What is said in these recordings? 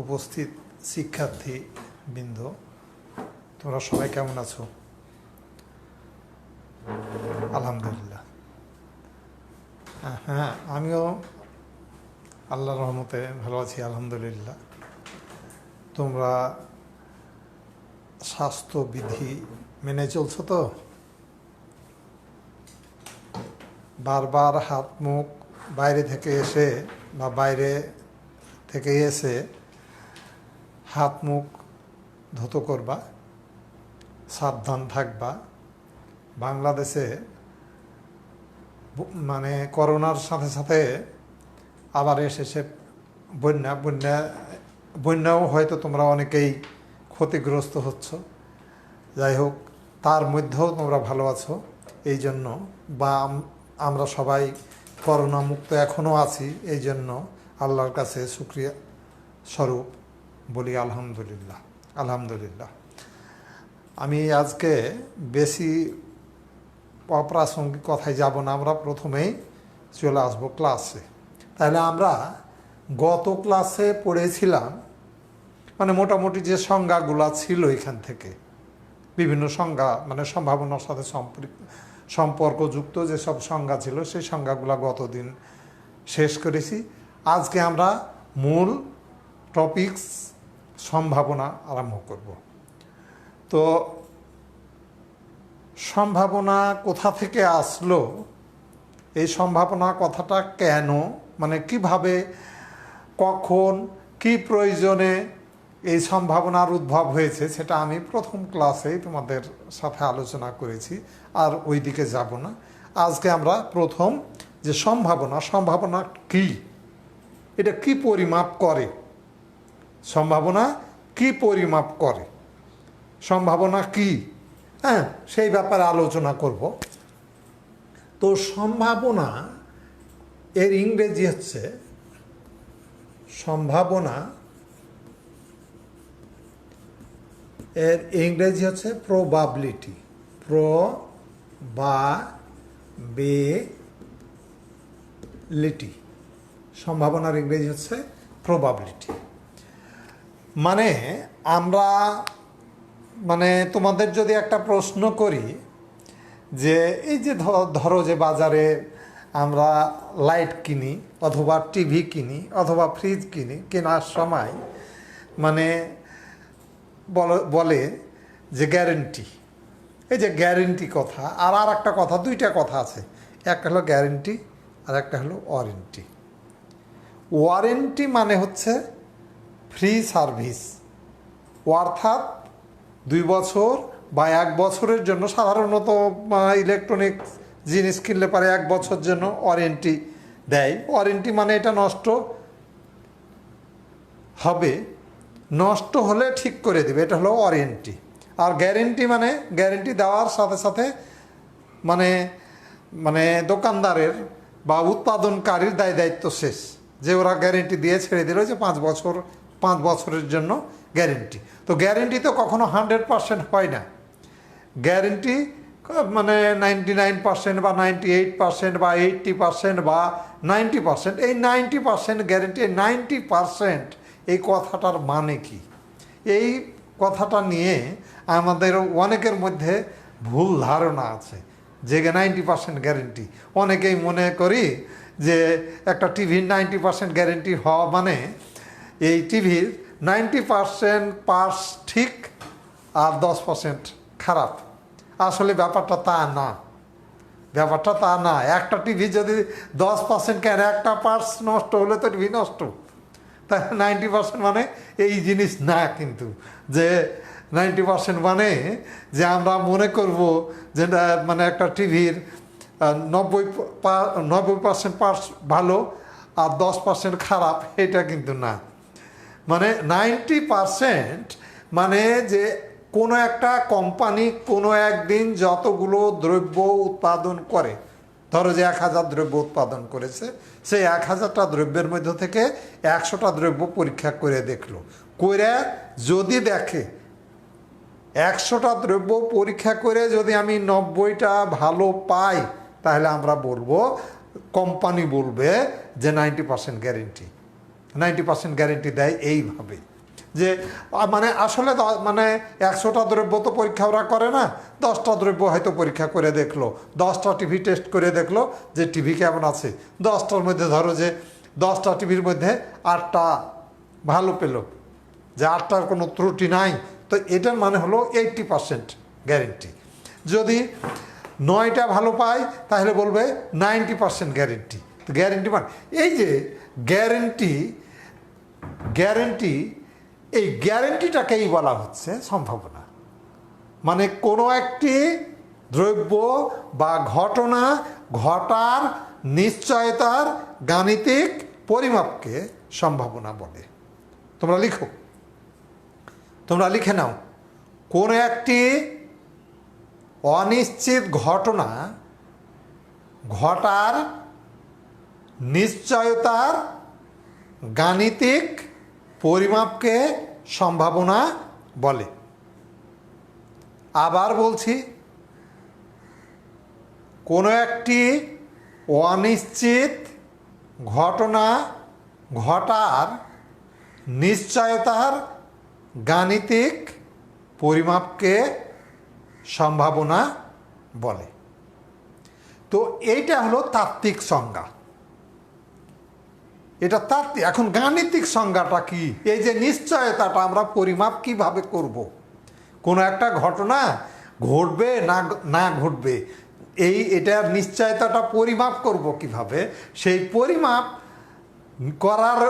উপস্থিত শিক্ষার্থী বৃন্দ, তোমরা সবাই কেমন আছো? আলহামদুলিল্লাহ। হ্যাঁ, আমিও আল্লাহর রহমতে ভালো আছি, আলহামদুলিল্লাহ। তোমরা স্বাস্থ্যবিধি মেনে চলছো তো? বারবার হাত মুখ বাইরে থেকে এসে হাত মুখ ধুতো করবা, সাবধান থাকবা। বাংলাদেশে মানে করোনার সাথে সাথে আবার এসেছে বন্যাও হয়তো তোমরা অনেকেই ক্ষতিগ্রস্ত হচ্ছ। যাই হোক, তার মধ্যেও তোমরা ভালো আছো, এই জন্য বা আমরা সবাই করোনা মুক্ত এখনও আছি, এই জন্য আল্লাহর কাছে শুকরিয়া স্বরূপ বলি আলহামদুলিল্লাহ। আলহামদুলিল্লাহ। আমি আজকে বেশি অপ্রাসঙ্গিক কথায় যাব না, আমরা প্রথমেই চলে আসবো ক্লাসে। তাহলে আমরা গত ক্লাসে পড়েছিলাম মানে মোটামুটি যে সংজ্ঞাগুলো ছিল এখান থেকে, বিভিন্ন সংজ্ঞা মানে সম্ভাবনার সাথে সম্পর্কযুক্ত যেসব সংজ্ঞা ছিল সেই সংজ্ঞাগুলো গতদিন শেষ করেছি। আজকে আমরা মূল টপিকস সম্ভাবনা আরম্ভ করব। তো সম্ভাবনা কোথা থেকে আসলো, এই সম্ভাবনা কথাটা কেন, মানে কিভাবে, কখন, কি প্রয়োজনে এই সম্ভাবনার উদ্ভব হয়েছে, সেটা আমি প্রথম ক্লাসেই তোমাদের সাথে আলোচনা করেছি, আর ওই দিকে যাব না। আজকে আমরা প্রথম যে সম্ভাবনা কি, এটা কি পরিমাপ করে, সম্ভাবনা কি পরিমাপ করে, সম্ভাবনা কি, হ্যাঁ, সেই ব্যাপারে আলোচনা করব। তো সম্ভাবনা এর ইংরেজি হচ্ছে প্রবাবিলিটি। সম্ভাবনার ইংরেজি হচ্ছে প্রবাবিলিটি। মানে আমরা মানে তোমাদের যদি একটা প্রশ্ন করি যে এই যে ধরো যে বাজারে আমরা লাইট কিনি অথবা টিভি কিনি অথবা ফ্রিজ কিনি, কেনার সময় মানে বলে যে গ্যারেন্টি, এই যে গ্যারেন্টি কথা, আর একটা কথা, দুইটা কথা আছে, একটা হলো গ্যারেন্টি আর একটা হলো ওয়ারেন্টি। ওয়ারেন্টি মানে হচ্ছে ফ্রি সার্ভিস, অর্থাৎ 2 বছর বা 1 বছরের জন্য, সাধারণত ইলেকট্রনিক্স জিনিস কিনলে পারে 1 বছর জন্য ওয়ারেন্টি দেয়। ওয়ারেন্টি মানে এটা নষ্ট হবে, নষ্ট হলে ঠিক করে দেবে, এটা হলো ওয়ারেন্টি। আর গ্যারেন্টি মানে গ্যারেন্টি দেওয়ার সাথে সাথে মানে মানে দোকানদারের বা উৎপাদনকারীর দায়িত্ব শেষ, যে ওরা গ্যারেন্টি দিয়ে ছেড়ে দিল যে 5 বছরের জন্য গ্যারেন্টি। তো গ্যারেন্টি তো কখনো 100% হয় না। গ্যারেন্টি মানে 99% বা 98% বা 80% বা 90%। এই 90% গ্যারেন্টি, 90% এই কথাটার মানে কি? এই কথাটা নিয়ে আমাদের অনেকের মধ্যে ভুল ধারণা আছে যে 90% গ্যারেন্টি। অনেকেই মনে করি যে একটা টিভির 90% গ্যারেন্টি হওয়া মানে এই টিভির 90% পার্টস ঠিক আর 10% খারাপ। আসলে ব্যাপারটা তা না। একটা টিভি যদি 10% কেন, একটা পার্টস নষ্ট হলে তো টিভি নষ্ট। তাই 90% মানে এই জিনিস না, কিন্তু যে 90% মানে যে আমরা মনে করব যে মানে একটা টিভির 90% পার্টস ভালো আর 10% খারাপ, এটা কিন্তু না। মানে 90% মানে যে কোনো একটা কোম্পানি কোনো একদিন যতগুলো দ্রব্য উৎপাদন করে, ধরো যে 1000 দ্রব্য উৎপাদন করেছে, সেই 1000টা দ্রব্যের মধ্যে থেকে 100টা দ্রব্য পরীক্ষা করে দেখলো, করে যদি দেখে 100টা দ্রব্য পরীক্ষা করে যদি আমি 90টা ভালো পাই, তাহলে আমরা বলবো, কোম্পানি বলবে যে 90% গ্যারেন্টি। 90% গ্যারেন্টি দেয় এইভাবে যে মানে আসলে মানে 100টা দ্রব্য তো পরীক্ষা ওরা করে না, 10টা দ্রব্য হয়তো পরীক্ষা করে দেখলো, 10টা টিভি টেস্ট করে দেখলো যে টিভি কেমন আছে, 10টার মধ্যে ধরো যে 10টা টিভির মধ্যে 8টা ভালো পেল, যে 8টার কোনো ত্রুটি নাই, তো এটার মানে হলো 80% গ্যারেন্টি। যদি 9টা ভালো পায় তাহলে বলবে 90% গ্যারেন্টি। তো গ্যারেন্টি মানে এই যে গ্যারেন্টি এই গ্যারেন্টিটাকেই বলা হচ্ছে সম্ভাবনা। মানে কোনো একটি দ্রব্য বা ঘটনা ঘটার নিশ্চয়তার গাণিতিক পরিমাপকে সম্ভাবনা বলে। তোমরা লিখো, তোমরা লিখে নাও, কোন একটি অনিশ্চিত ঘটনা ঘটার নিশ্চয়তার গাণিতিক পরিমাপকে সম্ভাবনা বলে। আবার বলছি, কোনো একটি অনিশ্চিত ঘটনা ঘটার নিশ্চয়তার গাণিতিক পরিমাপকে সম্ভাবনা বলে। তো এইটা হলো তাত্ত্বিক সংজ্ঞা, এটা তাত্ত্বিক। এখন গাণিতিক সংজ্ঞাটা কি? এই যে নিশ্চয়তাটা আমরা পরিমাপ কিভাবে করব, কোনো একটা ঘটনা ঘটবে না ঘটবে, এটার নিশ্চয়তাটা পরিমাপ করব কিভাবে, সেই পরিমাপ করার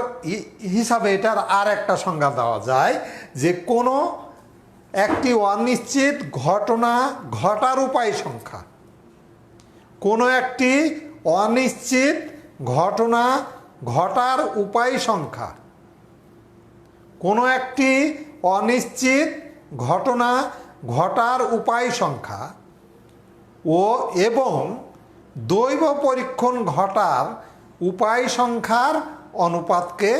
হিসাবে এটার আর একটা সংজ্ঞা দেওয়া যায় যে কোনো একটি অনিশ্চিত ঘটনা ঘটার উপায় সংখ্যা, কোনো একটি অনিশ্চিত ঘটনা ঘটার উপায় সংখ্যা, কোনো একটি অনিশ্চিত ঘটনা ঘটার উপায় সংখ্যা এবং দৈব পরীক্ষণ ঘটার উপায় সংখ্যার অনুপাতকে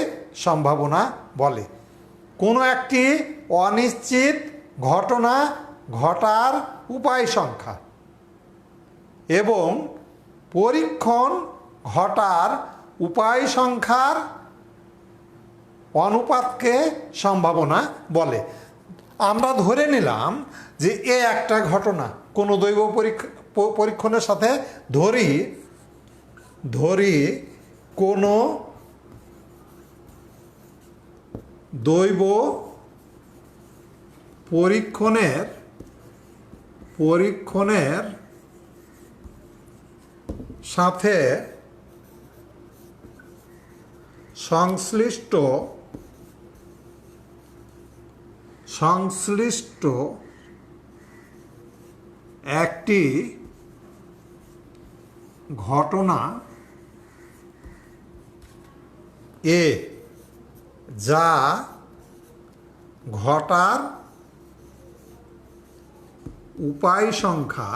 সম্ভাবনা বলে। কোনো একটি অনিশ্চিত ঘটনা ঘটার উপায় সংখ্যা এবং পরীক্ষণ ঘটার উপায় সংখ্যার অনুপাতকে সম্ভাবনা বলে। আমরা ধরে নিলাম যে একটা ঘটনা কোনো দৈব পরীক্ষণের সাথে ধরি কোনো দৈব পরীক্ষণের সাথে সংশ্লিষ্ট একটি ঘটনা যা ঘটার উপায় সংখ্যা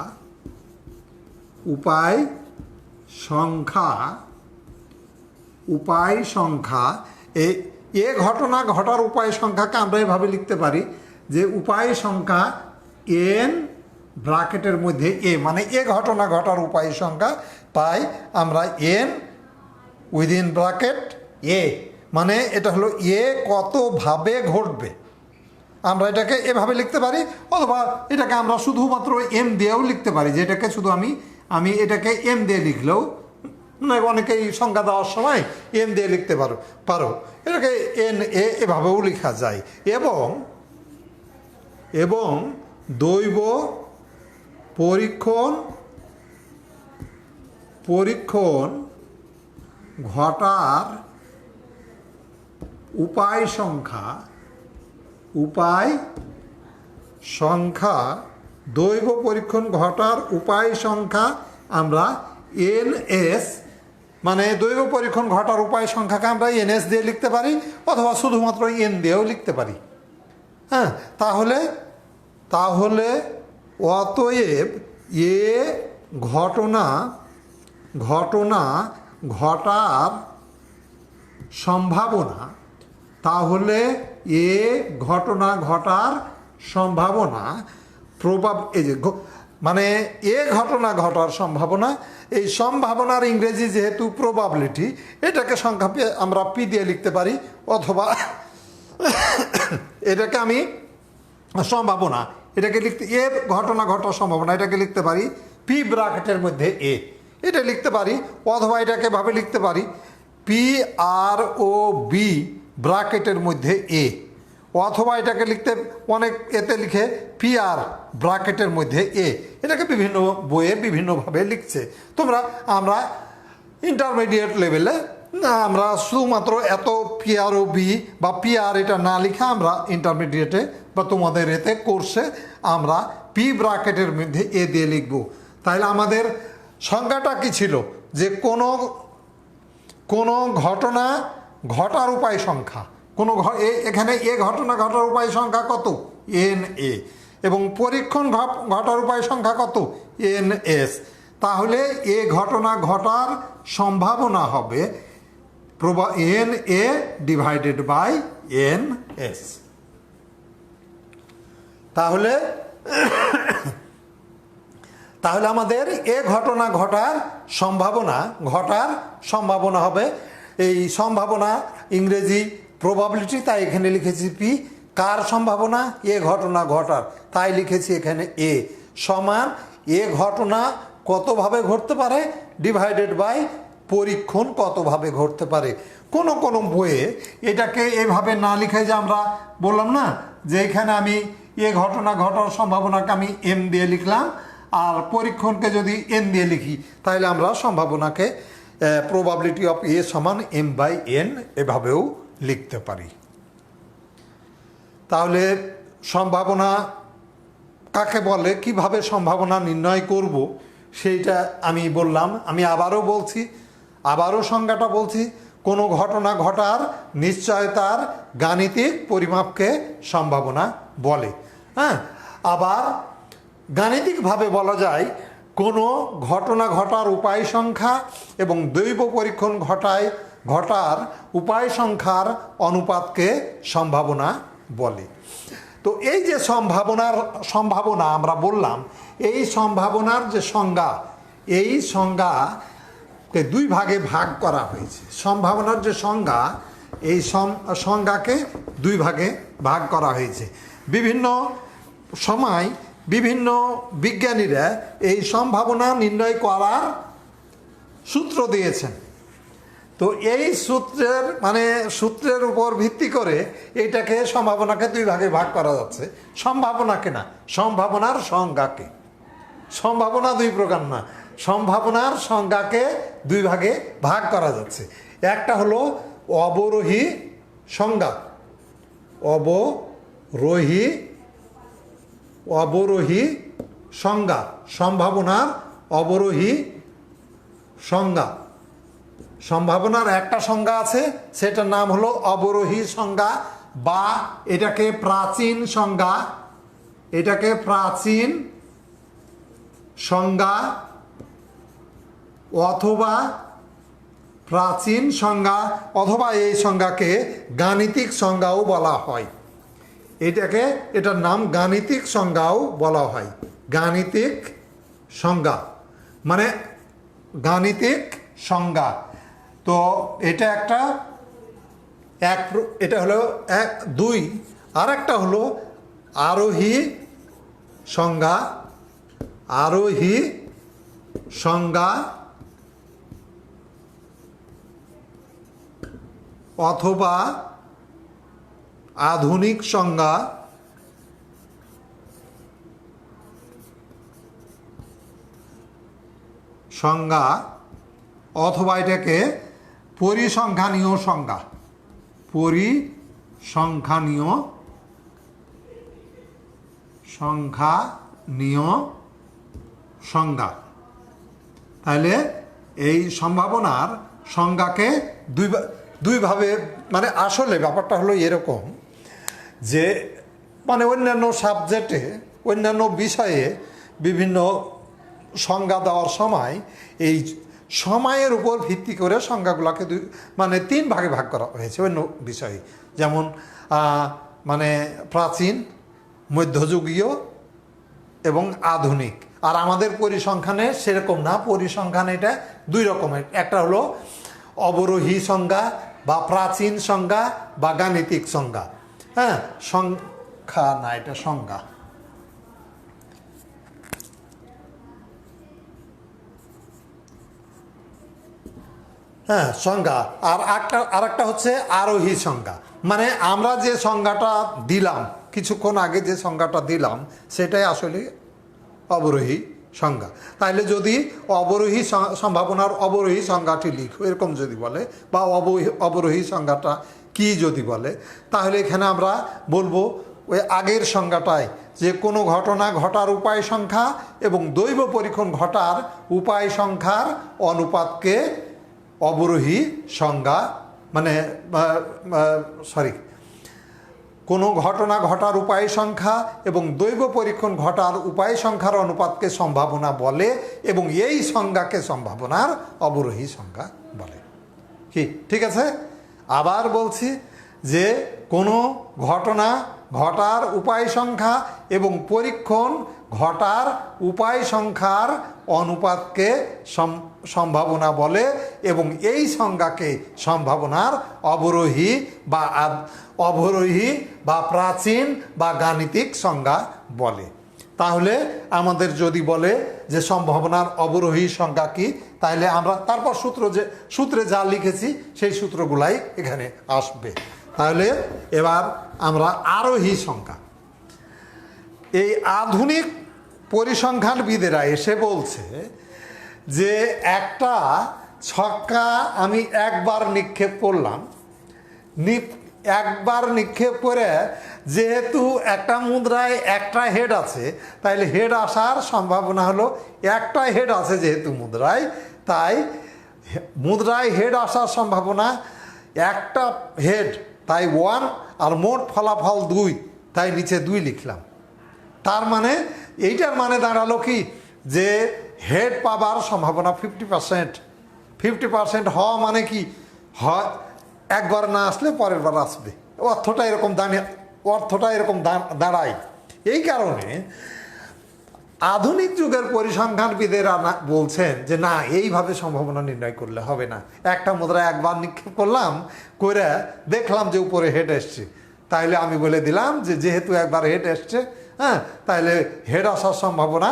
এ ঘটনা ঘটার উপায় সংখ্যাকে আমরা এভাবে লিখতে পারি যে উপায় সংখ্যা n ব্র্যাকেটের মধ্যে এ, মানে এ ঘটনা ঘটার উপায় সংখ্যা, তাই আমরা n উইদিন ব্র্যাকেট এ, মানে এটা হলো এ কতভাবে ঘটবে, আমরা এটাকে এভাবে লিখতে পারি। অথবা এটাকে আমরা শুধুমাত্র এম দিয়েও লিখতে পারি, যে এটাকে শুধু আমি এটাকে এম দিয়ে লিখলেও, অনেকেই সংখ্যা দেওয়ার সময় এম দিয়ে লিখতে পারো এটাকে এন এভাবেও লেখা যায়। এবং দৈব পরীক্ষণ ঘটার উপায় সংখ্যা দৈব পরীক্ষণ ঘটার উপায় সংখ্যা আমরা NS, মানে দৈব পরীক্ষণ ঘটার উপায় সংখ্যাকে আমরা NS দিয়ে লিখতে পারি অথবা শুধুমাত্র N দিয়েও লিখতে পারি। হ্যাঁ, তাহলে অতএব এ ঘটনা ঘটার সম্ভাবনা, তাহলে এ ঘটনা ঘটার সম্ভাবনা এই যে মানে এ ঘটনা ঘটার সম্ভাবনা। এই সম্ভাবনার ইংরেজি যেহেতু প্রবাবিলিটি, এটাকে সংক্ষেপে আমরা পি দিয়ে লিখতে পারি, অথবা এটাকে আমি সম্ভাবনা, এটাকে লিখতে এ ঘটনা ঘটার সম্ভাবনা, এটাকে লিখতে পারি পি ব্র্যাকেটের মধ্যে এ, এটা লিখতে পারি। অথবা এটাকে ভাবে লিখতে পারি পি আর ও বি ব্র্যাকেটের মধ্যে এ, অথবা এটাকে লিখতে অনেক এতে লিখে পি আর ব্র্যাকেটের মধ্যে এ। এটাকে বিভিন্ন বইয়ে বিভিন্নভাবে লিখছে। আমরা ইন্টারমিডিয়েট লেভেলে আমরা শুধুমাত্র এত পি আর ও বি বা পি আর এটা না লিখে আমরা ইন্টারমিডিয়েটে বা তোমাদের এতে কোর্সে আমরা পি ব্র্যাকেটের মধ্যে এ দিয়ে লিখব। তাহলে আমাদের সংজ্ঞাটা কি ছিল? যে কোনো ঘটনা ঘটার উপায় সংখ্যা, এখানে এ ঘটনা ঘটার উপায় সংখ্যা কত? N A. এবং পরীক্ষণ ঘটার উপায় সংখ্যা কত? N S. তাহলে এ ঘটনা ঘটার সম্ভাবনা হবে n A divided by n S. তাহলে আমাদের এ ঘটনা ঘটার সম্ভাবনা হবে, এই সম্ভাবনা ইংরেজি প্রবাবিলিটি, তাই এখানে লিখেছি পি। কার সম্ভাবনা? এ ঘটনা ঘটার, তাই লিখেছি এখানে এ সমান এ ঘটনা কতভাবে ঘটতে পারে ডিভাইডেড বাই পরীক্ষণ কতভাবে ঘটতে পারে। কোনো বইয়ে এটাকে এভাবে না লিখে, যে আমরা বললাম না যে এখানে আমি এ ঘটনা ঘটার সম্ভাবনাকে আমি এম দিয়ে লিখলাম, আর পরীক্ষণকে যদি এন দিয়ে লিখি, তাহলে আমরা সম্ভাবনাকে প্রবাবিলিটি অফ এ সমান এম বাই এন এভাবেও লিখতে পারি। তাহলে সম্ভাবনা কাকে বলে, কিভাবে সম্ভাবনা নির্ণয় করব সেইটা আমি বললাম। আমি আবারও সংজ্ঞাটা বলছি। কোনো ঘটনা ঘটার নিশ্চয়তার গাণিতিক পরিমাপকে সম্ভাবনা বলে। হ্যাঁ, আবার গাণিতিকভাবে বলা যায় কোনো ঘটনা ঘটার উপায় সংখ্যা এবং দৈব পরীক্ষণ ঘটার উপায় সংখ্যার অনুপাতকে সম্ভাবনা বলে। তো এই যে সম্ভাবনা আমরা বললাম, এই সম্ভাবনার যে সংজ্ঞা, এই সংজ্ঞাকে দুই ভাগে ভাগ করা হয়েছে। সম্ভাবনার যে সংজ্ঞা, এই সংজ্ঞাকে দুই ভাগে ভাগ করা হয়েছে। বিভিন্ন সময় বিভিন্ন বিজ্ঞানীরা এই সম্ভাবনা নির্ণয় করার সূত্র দিয়েছেন। তো এই সূত্রের উপর ভিত্তি করে এইটাকে সম্ভাবনাকে দুই ভাগে ভাগ করা যাচ্ছে। সম্ভাবনাকে না, সম্ভাবনার সংজ্ঞাকে। সম্ভাবনা দুই প্রকার না, সম্ভাবনার সংজ্ঞাকে দুই ভাগে ভাগ করা যাচ্ছে। একটা হলো অবরোহী সংজ্ঞা, অবরোহী সংজ্ঞা, সম্ভাবনার অবরোহী সংজ্ঞা। সম্ভাবনার একটা সংজ্ঞা আছে, সেটার নাম হলো অবরোহী সংজ্ঞা, বা এটাকে প্রাচীন সংজ্ঞা অথবা এই সংজ্ঞাকে গাণিতিক সংজ্ঞাও বলা হয়। এটার নাম গাণিতিক সংজ্ঞাও বলা হয়। গাণিতিক সংজ্ঞা মানে গাণিতিক সংজ্ঞা। তো এটা এটা হলো দুই। আর একটা হলো আরোহী সংজ্ঞা অথবা আধুনিক সংজ্ঞা অথবা এটাকে পরিসংখ্যানীয় সংজ্ঞা। তাহলে এই সম্ভাবনার সংজ্ঞাকে দুইভাবে, মানে আসলে ব্যাপারটা হলো এরকম যে অন্যান্য সাবজেক্টে, অন্যান্য বিষয়ে বিভিন্ন সংজ্ঞা দেওয়ার সময় এই সময়ের উপর ভিত্তি করে সংজ্ঞাগুলোকে তিন ভাগে ভাগ করা হয়েছে অন্য বিষয়ে। যেমন প্রাচীন, মধ্যযুগীয় এবং আধুনিক। আর আমাদের পরিসংখ্যানে সেরকম না, পরিসংখ্যানে এটা দুই রকমের, একটা হলো অবরোহী সংজ্ঞা বা প্রাচীন সংজ্ঞা বা গাণিতিক সংজ্ঞা। হ্যাঁ, সংখ্যা না, এটা সংজ্ঞা। হ্যাঁ, সংজ্ঞা। আর একটা হচ্ছে আরোহী সংজ্ঞা। মানে আমরা যে সংজ্ঞাটা দিলাম কিছুক্ষণ আগে, যে সংজ্ঞাটা দিলাম সেটাই আসলে অবরোহী সংজ্ঞা। তাহলে যদি অবরোহী সম্ভাবনার অবরোহী সংজ্ঞাটি লিখো এরকম যদি বলে, বা অবরোহী সংজ্ঞাটা কি যদি বলে, তাহলে এখানে আমরা বলবো ওই আগের সংজ্ঞাটায়, যে কোনো ঘটনা ঘটার উপায় সংখ্যা এবং দৈব পরীক্ষণ ঘটার উপায় সংখ্যার অনুপাতকে অবরোহী সংজ্ঞা, মানে কোনো ঘটনা ঘটার উপায় সংখ্যা এবং দৈব পরীক্ষণ ঘটার উপায় সংখ্যার অনুপাতকে সম্ভাবনা বলে, এবং এই সংজ্ঞাকে সম্ভাবনার অবরোহী সংজ্ঞা বলে। কি ঠিক আছে? আবার বলছি যে কোনো ঘটনা ঘটার উপায় সংখ্যা এবং পরীক্ষণ ঘটার উপায় সংখ্যার অনুপাতকে সম্ভাবনা বলে, এবং এই সংজ্ঞাকে সম্ভাবনার অবরোহী বা প্রাচীন বা গাণিতিক সংজ্ঞা বলে। তাহলে আমাদের যদি বলে যে সম্ভাবনার অবরোহী সংজ্ঞা কি, তাহলে আমরা তারপর সূত্রে যা লিখেছি সেই সূত্রগুলাই এখানে আসবে। তাহলে এবার আমরা আরোহী সংখ্যা। এই আধুনিক পরিসংখ্যানবিদেরা এসে বলছে যে একটা ছক্কা আমি একবার নিক্ষেপ করলাম, একবার নিক্ষেপ করে যেহেতু একটা মুদ্রায় একটা হেড আছে, তাইলে হেড আসার সম্ভাবনা হলো, একটা হেড আছে যেহেতু মুদ্রায়, তাই মুদ্রায় হেড আসার সম্ভাবনা একটা হেড, তাই 1, আর মোট ফলাফল 2, তাই নিচে 2 লিখলাম। তার মানে এইটার মানে দাঁড়ালো কি, যে হেড পাবার সম্ভাবনা 50%। 50% হওয়া মানে কি, হয় একবার না আসলে পরের বার আসবে, অর্থটা এরকম দাঁড়ায়। এই কারণে আধুনিক যুগের পরিসংখ্যানবিদেরা বলছেন যে না, এইভাবে সম্ভাবনা নির্ণয় করলে হবে না। একটা মুদ্রা একবার নিক্ষেপ করলাম, করে দেখলাম যে উপরে হেড এসছে, তাইলে আমি বলে দিলাম যে যেহেতু একবার হেড এসছে, হ্যাঁ, তাইলে হেড আসার সম্ভাবনা,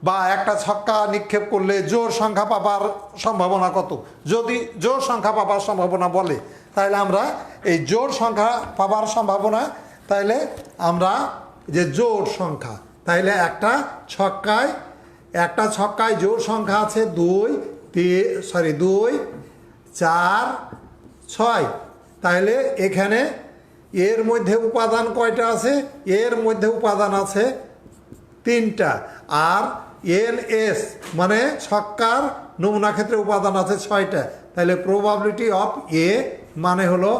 বা একটা ছক্কা নিক্ষেপ করলে জোড় সংখ্যা পাবার সম্ভাবনা কত, যদি জোড় সংখ্যা পাবার সম্ভাবনা বলে, তাহলে আমরা এই জোড় সংখ্যা পাবার সম্ভাবনা, তাইলে আমরা যে জোড় সংখ্যা, তাইলে একটা ছক্কায় জোড় সংখ্যা আছে 2, 4, 6। তাহলে এখানে এর মধ্যে উপাদান কয়টা আছে? এর মধ্যে উপাদান আছে 3টা, আর NS মানে ছক্কার নমুনা ক্ষেত্রে উপাদান আছে 6টা। তাহলে প্রবাবিলিটি অফ এ মানে হলো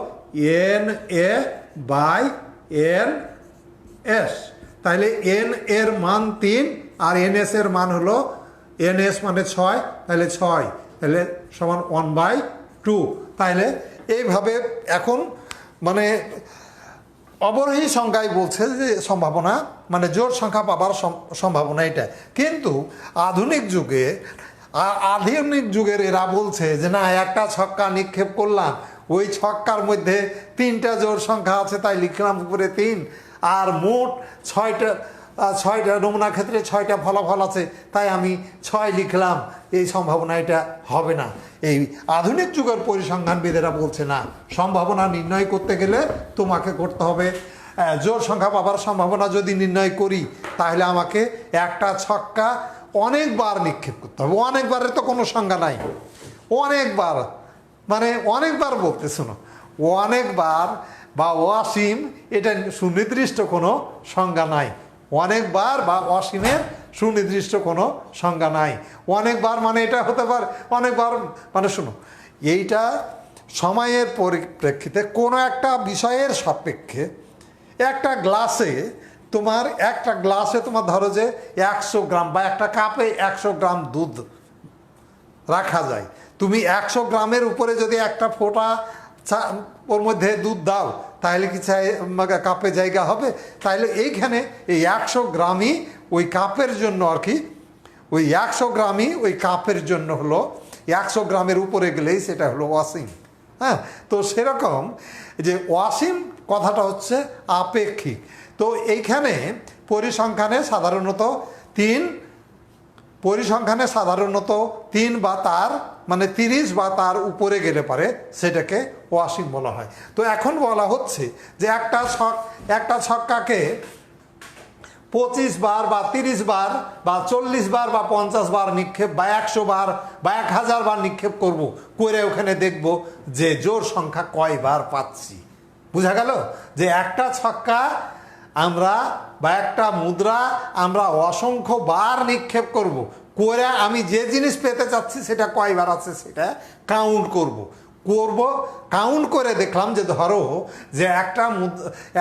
NA/NS। তাহলে N এর মান 3 আর NS এর মান হলো, NS মানে 6, তাহলে 6, তাহলে সমান 1/2। তাহলে এইভাবে এখন মানে অবরোহী সংখ্যায় বলছে যে সম্ভাবনা, মানে জোড় সংখ্যা পাবার সম্ভাবনা এটা। কিন্তু আধুনিক যুগের এরা বলছে যে না, একটা ছক্কা নিক্ষেপ করলাম, ওই ছক্কার মধ্যে 3টা জোড় সংখ্যা আছে, তাই লিখলাম উপরে 3, আর মোট 6টা নমুনা ক্ষেত্রে 6টা ফলাফল আছে, তাই আমি 6 লিখলাম। এই সম্ভাবনা এটা হবে না। এই আধুনিক যুগের পরিসংখ্যানবিদেরা বলছে না, সম্ভাবনা নির্ণয় করতে গেলে তোমাকে করতে হবে, জোড় সংখ্যা পাবার সম্ভাবনা যদি নির্ণয় করি, তাহলে আমাকে একটা ছক্কা অনেকবার নিক্ষেপ করতে হবে। অনেকবারের তো কোনো সংজ্ঞা নাই। অনেকবার মানে অনেকবার বলতে, শোনো, অনেকবার বা অসীম, এটা সুনির্দিষ্ট কোনো সংজ্ঞা নাই। অনেকবার বা অসীমের সুনির্দিষ্ট কোনো সংজ্ঞা নাই। অনেকবার মানে এটা হতে পারে, অনেকবার মানে শোনো, এইটা সময়ের পরিপ্রেক্ষিতে কোনো একটা বিষয়ের সাপেক্ষে একটা গ্লাসে তোমার ধরো যে 100 গ্রাম বা একটা কাপে 100 গ্রাম দুধ রাখা যায়। তুমি 100 গ্রামের উপরে যদি একটা ফোঁটা ওর মধ্যে দুধ দাও, তাহলে কি কাপে জায়গা হবে? তাহলে এইখানে এই 100 গ্রামই ওই কাপের জন্য আর কি, ওই 100 গ্রামই ওই কাপের জন্য হলো, 100 গ্রামের উপরে গেলেই সেটা হলো অসীম। হ্যাঁ, তো সেরকম যে অসীম কথাটা হচ্ছে আপেক্ষিক। তো এইখানে পরিসংখ্যানে সাধারণত 3 বা তার মানে 30 বা তার উপরে গেলে পারে সেটাকে অসীম বলা হয়। তো এখন বলা হচ্ছে যে একটা ছক্কাকে 25 বার বা 30 বার বা 40 বার বা 50 বার নিক্ষেপ বা 100 বার বা 1000 বার নিক্ষেপ করব, করে ওখানে দেখব যে জোড় সংখ্যা কয়বার পাচ্ছি। বুঝা গেল যে একটা ছক্কা আমরা বা একটা মুদ্রা আমরা অসংখ্য বার নিক্ষেপ করব, করে আমি যে জিনিস পেতে চাচ্ছি সেটা কয়বার আছে সেটা কাউন্ট করব। কাউন্ট করে দেখলাম যে ধরো যে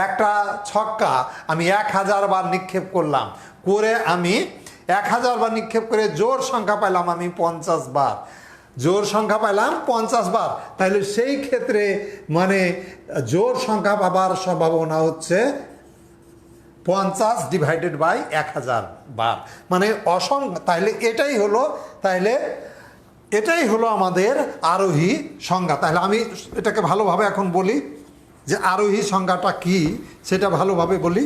একটা ছক্কা আমি 1000 বার নিক্ষেপ করলাম, করে আমি 1000 বার নিক্ষেপ করে জোড় সংখ্যা পাইলাম আমি 50 বার, জোড় সংখ্যা পাইলাম 50 বার, তাহলে সেই ক্ষেত্রে মানে জোড় সংখ্যা পাবার সম্ভাবনা হচ্ছে 50 ডিভাইডেড বাই 1000 বার, মানে অসংখ্য। তাহলে এটাই হলো আমাদের আরোহী সংজ্ঞা। তাহলে আমি এটাকে ভালোভাবে এখন বলি যে আরোহী সংজ্ঞাটা কি সেটা ভালোভাবে বলি,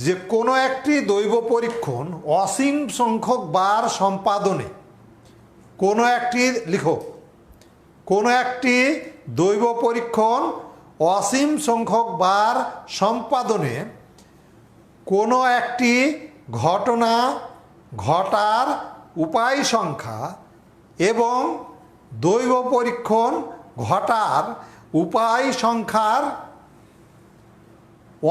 যে কোনো একটি দৈব পরীক্ষণ অসীম সংখ্যক বার সম্পাদনে, কোনো একটি দৈব পরীক্ষণ অসীম সংখ্যক বার সম্পাদনে কোনো একটি ঘটনা ঘটার উপায় সংখ্যা এবং দৈব পরীক্ষণ ঘটার উপায় সংখ্যার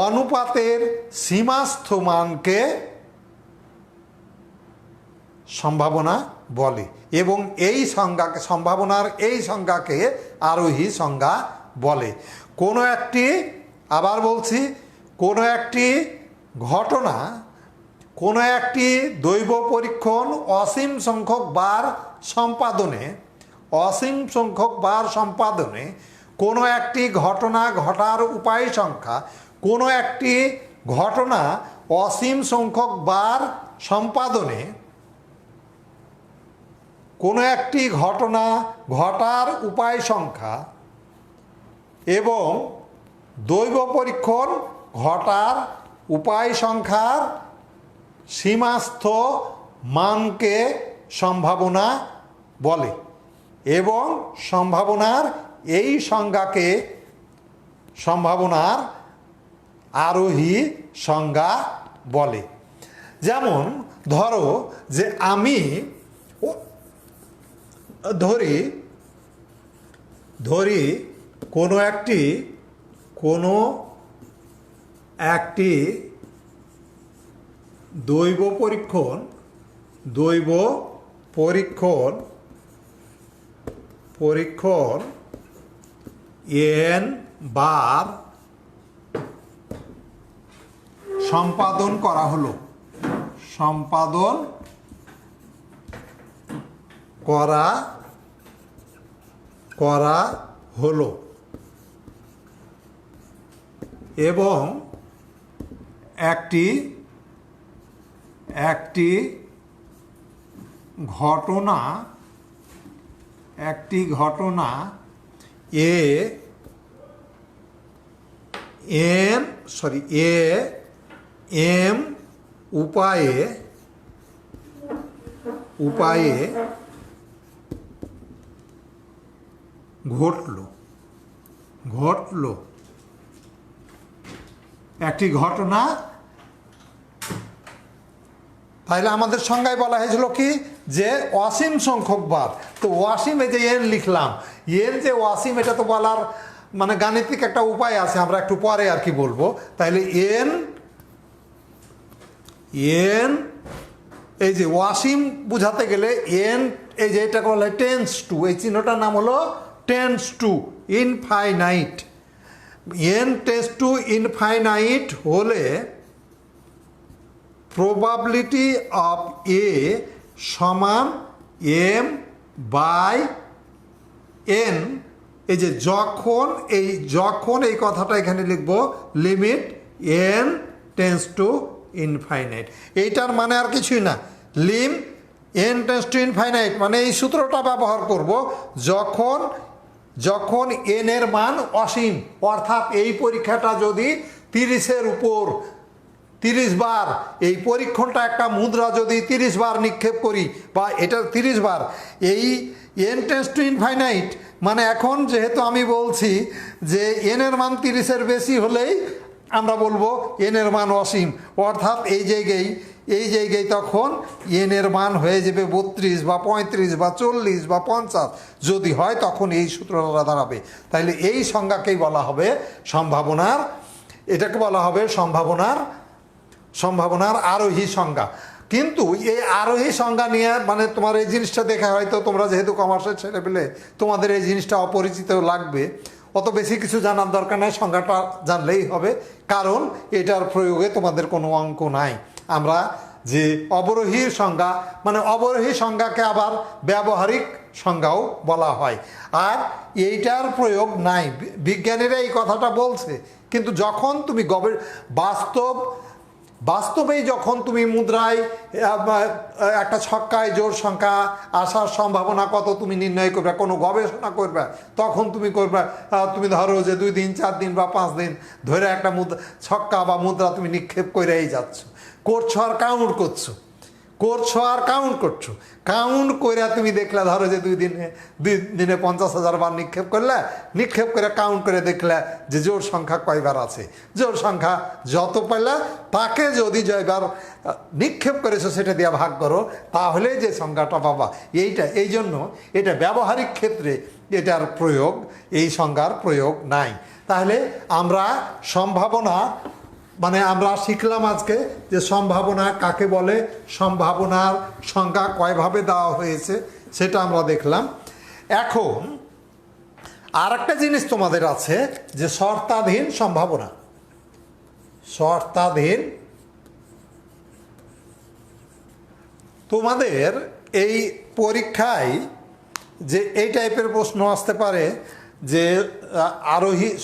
অনুপাতের সীমাস্থ মানকে সম্ভাবনা বলে, এবং এই সম্ভাবনার এই সংজ্ঞাকে আরোহী সংজ্ঞা বলে। আবার বলছি, কোনো একটি ঘটনা কোনো একটি দৈব পরীক্ষণ অসীম সংখ্যক বার সম্পাদনে কোনো একটি ঘটনা ঘটার উপায় সংখ্যা, কোনো একটি ঘটনা অসীম সংখ্যক বার সম্পাদনে কোনো একটি ঘটনা ঘটার উপায় সংখ্যা এবং দৈব পরীক্ষণ ঘটার উপায় সংখ্যার সীমাস্থ মানকে সম্ভাবনা বলে, এবং সম্ভাবনার এই সংজ্ঞাকে সম্ভাবনার আরোহী সংজ্ঞা বলে। যেমন ধরো যে আমি ধরি কোনো একটি দৈব পরীক্ষণ n বার সম্পাদন করা হলো, এবং একটি ঘটনা m উপায়ে ঘটলো একটি ঘটনা। তাহলে আমাদের সংজ্ঞায় বলা হয়েছিল কি যে অসীম সংখ্যক বার। তো অসীম, এই যে এন লিখলাম, যে অসীম এটা তো বলার মানে গাণিতিক একটা উপায় আছে, আমরা একটু পরে আর কি বলবো। তাহলে এন এই যে অসীম বুঝাতে গেলে এন, এই যে এটাকে বলা হয় টেন্স টু, এই চিহ্নটার নাম হলো tends to infinite. N tends to infinite হলে probability of a সমান m বাই n। এই যে যখন এই কথাটা এখানে লিখব limit n tends to infinite. এইটার মানে আর কিছুই না, lim n tends to infinite, মানে এই সূত্রটা ব্যবহার করব যখন যখন এন এর মান অসীম, অর্থাৎ এই পরীক্ষাটা যদি 30-এর উপর 30 বার, এই পরীক্ষণটা একটা মুদ্রা যদি 30 বার নিক্ষেপ করি বা এটা 30 বার, এই এন টেন্ডস টু ইনফাইনাইট মানে এখন যেহেতু আমি বলছি যে এন এর মান 30-এর বেশি হলেই আমরা বলবো এন এর মান অসীম, অর্থাৎ এই জায়গায় তখন এন এর মান হয়ে যাবে 32 বা 35 বা 40 বা 50 যদি হয়, তখন এই সূত্রটা দাঁড়াবে। তাহলে এই সংজ্ঞাকেই বলা হবে সম্ভাবনার, এটাকে বলা হবে সম্ভাবনার আরোহী সংজ্ঞা। কিন্তু এই আরোহী সংজ্ঞা নিয়ে মানে তোমার এই জিনিসটা দেখে হয়তো তোমরা যেহেতু কমার্সের ছেলে পেলে তোমাদের এই জিনিসটা অপরিচিত লাগবে, অত বেশি কিছু জানার দরকার নাই, সংজ্ঞাটা জানলেই হবে, কারণ এটার প্রয়োগে তোমাদের কোনো অঙ্ক নাই। আমরা যে অবরোহীর সংজ্ঞা, মানে অবরোহী সংজ্ঞাকে আবার ব্যবহারিক সংজ্ঞাও বলা হয়, আর এইটার প্রয়োগ নাই। বিজ্ঞানীরা এই কথাটা বলছে, কিন্তু যখন তুমি বাস্তবেই যখন তুমি মুদ্রায় একটা ছক্কায় জোড় সংখ্যা আসার সম্ভাবনা কত তুমি নির্ণয় করবে, কোনো গবেষণা করবে, তখন তুমি ধরো যে 2 দিন 4 দিন বা 5 দিন ধরে একটা ছক্কা বা মুদ্রা তুমি নিক্ষেপ করেই করছো আর কাউন্ট করে তুমি দেখলে ধরো যে 2 দিনে 50,000 বার নিক্ষেপ করে কাউন্ট করে দেখলে যে জোড় সংখ্যা কয়বার আছে, জোড় সংখ্যা যত পেলে তাকে যদি জয়বার নিক্ষেপ করেছো সেটা দিয়ে ভাগ করো, তাহলে যে সংখ্যাটা পাবা। এই জন্য এটা ব্যবহারিক ক্ষেত্রে এটার প্রয়োগ, এই সংজ্ঞার প্রয়োগ নাই। তাহলে আমরা সম্ভাবনা মানে আমরা শিখলাম আজকে যে সম্ভাবনা কাকে বলে, সম্ভাবনার সংজ্ঞা কয়ভাবে দেওয়া হয়েছে সেটা আমরা দেখলাম। এখন আর একটা জিনিস তোমাদের আছে যে শর্তাধীন সম্ভাবনা। শর্তাধীন তোমাদের এই পরীক্ষায় যে এই টাইপের প্রশ্ন আসতে পারে যে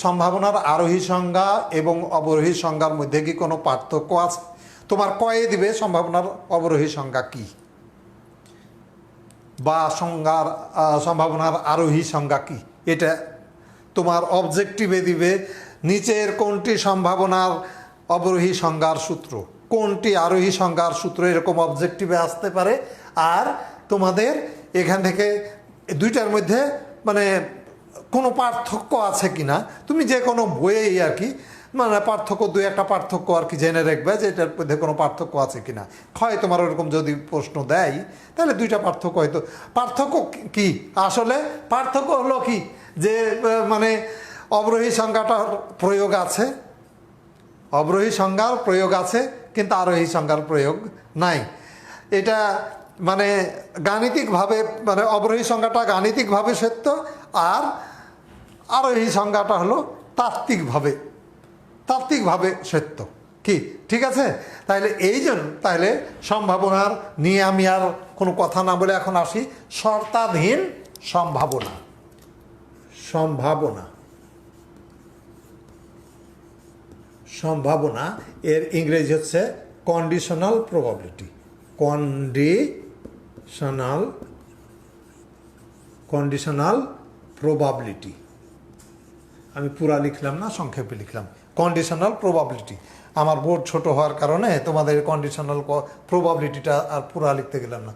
সম্ভাবনার আরোহী সংজ্ঞা এবং অবরোহী সংজ্ঞার মধ্যে কি কোনো পার্থক্য আছে? তোমার কয়ে দিবে সম্ভাবনার অবরোহী সংজ্ঞা কি, বা সম্ভাবনার আরোহী সংজ্ঞা কি, এটা তোমার অবজেক্টিভে দিবে নিচের কোনটি সম্ভাবনার অবরোহী সংজ্ঞার সূত্র, কোনটি আরোহী সংজ্ঞার সূত্র, এরকম অবজেক্টিভে আসতে পারে। আর তোমাদের এখান থেকে দুইটার মধ্যে মানে কোনো পার্থক্য আছে কিনা তুমি যে কোনো বইয়েই আর কি মানে পার্থক্য, 2-1টা পার্থক্য আর কি জেনে রাখবে যে এটার মধ্যে কোনো পার্থক্য আছে কিনা। হয় তোমার ওরকম যদি প্রশ্ন দেয় তাহলে 2টা পার্থক্য হয়তো। পার্থক্য কি আসলে? পার্থক্য হলো কি যে মানে অবরোহী সংজ্ঞাটার প্রয়োগ আছে, অবরোহী সংজ্ঞার প্রয়োগ আছে, কিন্তু আরোহী সংজ্ঞার প্রয়োগ নাই। এটা মানে গাণিতিকভাবে মানে অবরোহী সংজ্ঞাটা গাণিতিকভাবে সত্য, আর আরোহী সংজ্ঞাটা হলো তাত্ত্বিকভাবে সত্য। কি ঠিক আছে? তাহলে সম্ভাবনার নিয়ে আমি আর কোনো কথা না বলে এখন আসি শর্তাধীন সম্ভাবনা। সম্ভাবনা এর ইংরেজি হচ্ছে কন্ডিশনাল প্রবাবিলিটি। কন্ডিশনাল প্রবাবিলিটি আমি পুরা লিখলাম না, সংক্ষেপে লিখলাম কন্ডিশনাল প্রবাবিলিটি। আমার বোর্ড ছোট হওয়ার কারণে তোমাদের কন্ডিশনাল প্রবাবিলিটিটা আর পুরা লিখতে গেলাম না।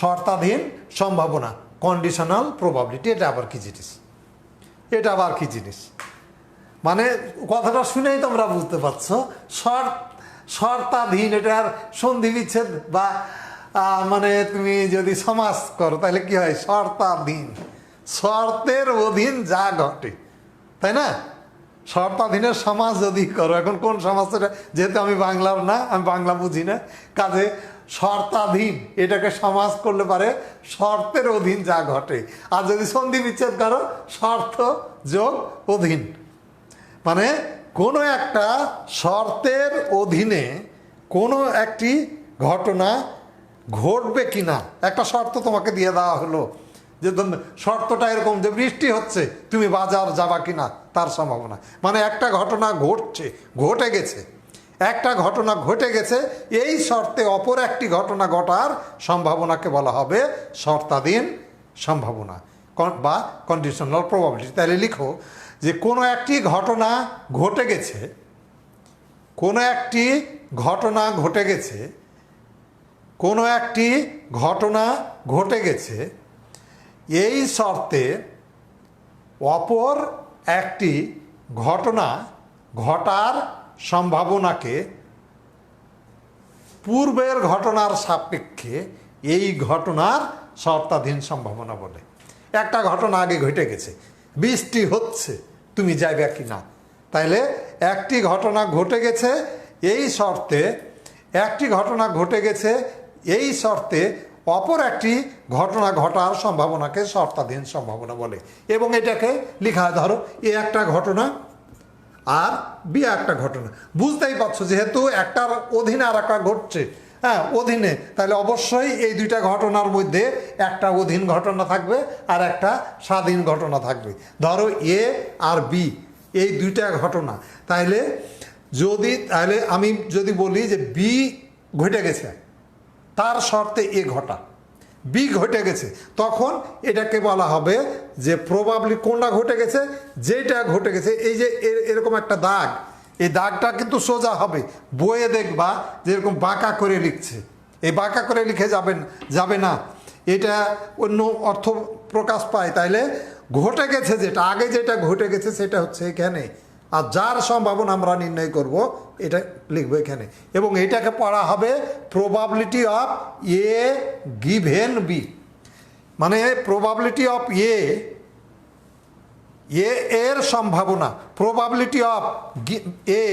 শর্তাধীন সম্ভাবনা, কন্ডিশনাল প্রবাবিলিটি, এটা আবার কি জিনিস? মানে কথাটা শুনেই তোমরা বুঝতে পারছো শর্তাধীন, এটার সন্ধি বিচ্ছেদ বা মানে তুমি যদি সমাস করো তাহলে কি হয়? শর্তাধীন, শর্তের অধীন যা ঘটে, তাই না? শর্তাধীনের সমাস যদি করো, এখন কোন সমাজটা, যেহেতু আমি বাংলার না, আমি বাংলা বুঝি না, কাজে শর্তাধীন এটাকে সমাস করলে পারে শর্তের অধীন যা ঘটে। আর যদি সন্ধি বিচ্ছেদ করো শর্ত যোগ অধীন, মানে কোনো একটা শর্তের অধীনে কোনো একটি ঘটনা ঘটবে কিনা, একটা শর্ত তোমাকে দিয়ে দেওয়া হলো যে শর্তটা এরকম যে বৃষ্টি হচ্ছে, তুমি বাজার যাবা কিনা তার সম্ভাবনা, মানে একটা ঘটনা ঘটে গেছে, একটা ঘটনা ঘটে গেছে, এই শর্তে অপর একটি ঘটনা ঘটার সম্ভাবনাকে বলা হবে শর্তাধীন সম্ভাবনা বা কন্ডিশনাল প্রবাবিলিটি। তাহলে লিখো যে কোনো একটি ঘটনা ঘটে গেছে, কোনো একটি ঘটনা ঘটে গেছে, কোনো একটি ঘটনা ঘটে গেছে, এই শর্তে অপর একটি ঘটনা ঘটার সম্ভাবনাকে পূর্বের ঘটনার সাপেক্ষে এই ঘটনার শর্তাধীন সম্ভাবনা বলে। একটা ঘটনা আগে ঘটে গেছে, বৃষ্টি হচ্ছে, তুমি যাইবে কি না, তাইলে একটি ঘটনা ঘটে গেছে এই শর্তে, একটি ঘটনা ঘটে গেছে এই শর্তে অপর একটি ঘটনা ঘটার সম্ভাবনাকে শর্তাধীন সম্ভাবনা বলে। এবং এটাকে লেখা, ধরো এ একটা ঘটনা আর বি একটা ঘটনা, বুঝতেই পারছো যেহেতু একটার অধীনে আর একটা ঘটছে, হ্যাঁ অধীনে, তাহলে অবশ্যই এই দুইটা ঘটনার মধ্যে একটা অধীন ঘটনা থাকবে আর একটা স্বাধীন ঘটনা থাকবে। ধরো এ আর বি এই দুইটা ঘটনা, তাহলে আমি যদি বলি যে বি ঘটে গেছে, তার শর্তে এ ঘটা, বি ঘটে গেছে, তখন এটাকে বলা হবে যে প্রবাবলি কোনটা ঘটে গেছে, যেটা ঘটে গেছে। এই যে এরকম একটা দাগ, এই দাগটা কিন্তু সোজা হবে, বইয়ে দেখবা যেরকম বাঁকা করে লিখছে, এই বাঁকা করে লিখে যাবে না, এটা অন্য অর্থ প্রকাশ পায়। তাইলে ঘটে গেছে যেটা, আগে যেটা ঘটে গেছে সেটা হচ্ছে এখানে, আর যার সম্ভাবনা আমরা নির্ণয় করব এটা লিখবো এখানে। এবং এটাকে পড়া হবে probability of A given B, মানে প্রবাবিলিটি অফ এ এর সম্ভাবনা, probability of A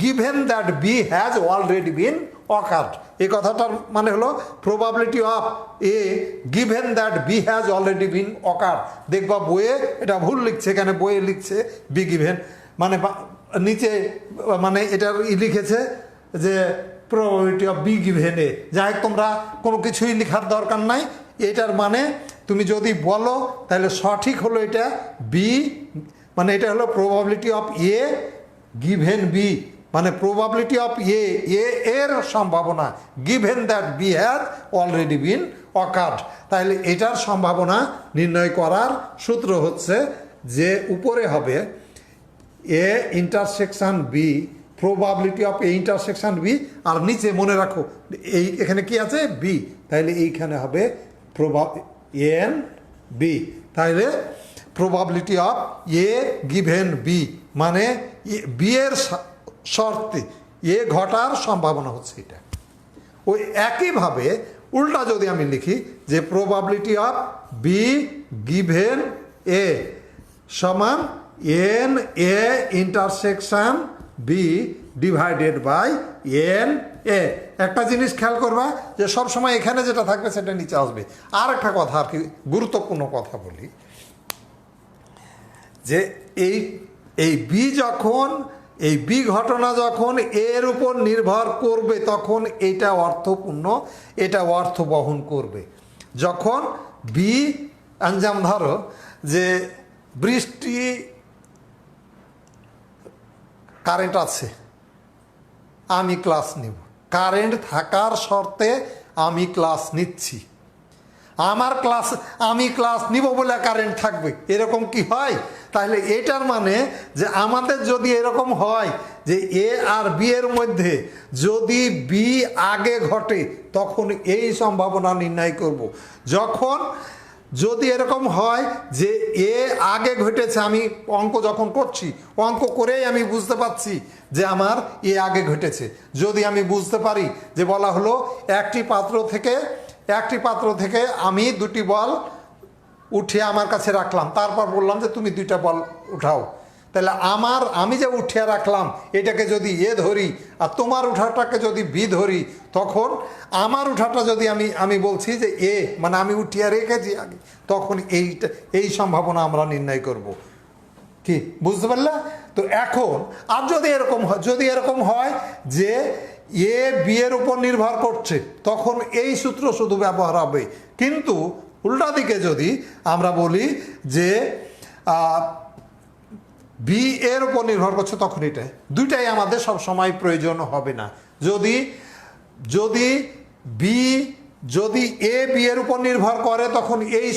given that B has already been occurred. এই কথাটার মানে হলো probability of A given that B has already been occurred. দেখবা বইয়ে এটা ভুল লিখছে, এখানে বইয়ে লিখছে বি গিভেন, মানে নিচে মানে এটার লিখেছে যে প্রবাবিলিটি অফ বি গিভেন এ। যাই হোক, তোমরা কোনো কিছুই লেখার দরকার নাই, এটার মানে তুমি যদি বলো তাহলে সঠিক হলো এটা বি, মানে এটা হলো probability of A given B, মানে প্রবাবিলিটি অফ এ এর সম্ভাবনা given that B has already been occurred. তাহলে এটার সম্ভাবনা নির্ণয় করার সূত্র হচ্ছে যে উপরে হবে A intersection B, probability of A intersection B, আর নিচে মনে রাখো এই এখানে কি আছে বি, তাহলে এইখানে হবে এন বি। তাহলে probability of A given B মানে বি এর শর্তে এ ঘটার সম্ভাবনা হচ্ছে এটা। ওই একইভাবে উল্টা যদি আমি লিখি যে probability of B given A সমান n A intersection B divided by n A. একটা জিনিস খেয়াল করবা যে সবসময় এখানে যেটা থাকবে সেটা নিচে আসবে। আর একটা কথা, আর কি গুরুত্বপূর্ণ কথা বলি, যে এই বি যখন, এই বি ঘটনা যখন এর উপর নির্ভর করবে তখন এটা অর্থপূর্ণ, এটা অর্থ বহন করবে। যখন বি আঞ্জাম, ধরো যে বৃষ্টি, কারেন্ট আছে, আমি ক্লাস নিব, কারেন্ট থাকার শর্তে আমি ক্লাস নিচ্ছি, আমি ক্লাস নিব বলে কারেন্ট থাকবে, এরকম কি হয়? তাহলে এটার মানে যে আমাদের যদি এরকম হয় যে এ আর বি এর মধ্যে যদি বি আগে ঘটে তখন এই সম্ভাবনা নির্ণয় করব। যদি এরকম হয় যে এ আগে ঘটেছে, আমি অঙ্ক যখন করছি, অঙ্ক করেই আমি বুঝতে পারছি যে আমার এ আগে ঘটেছে। যদি আমি বুঝতে পারি যে বলা হলো একটি পাত্র থেকে আমি দুটি বল উঠিয়ে আমার কাছে রাখলাম, তারপর বললাম যে তুমি দুইটা বল উঠাও, তাহলে আমি যে উঠিয়ে রাখলাম এটাকে যদি এ ধরি আর তোমার উঠাটাকে যদি বি ধরি, তখন আমার উঠাটা যদি আমি বলছি যে এ, মানে আমি উঠিয়ে রেখেছি আগে, তখন এই সম্ভাবনা আমরা নির্ণয় করব। কি বুঝতে পারলে? তো এখন আর যদি এরকম হয় যে এ বি এর উপর নির্ভর করছে, তখন এই সূত্র শুধু ব্যবহার হবে। কিন্তু উল্টা দিকে যদি আমরা বলি যে বি এর উপর নির্ভর করছে, তখন এটা দুইটাই আমাদের সব সময় প্রয়োজন হবে না। যদি যদি বি যদি এ বি এর উপর নির্ভর করে তখন এই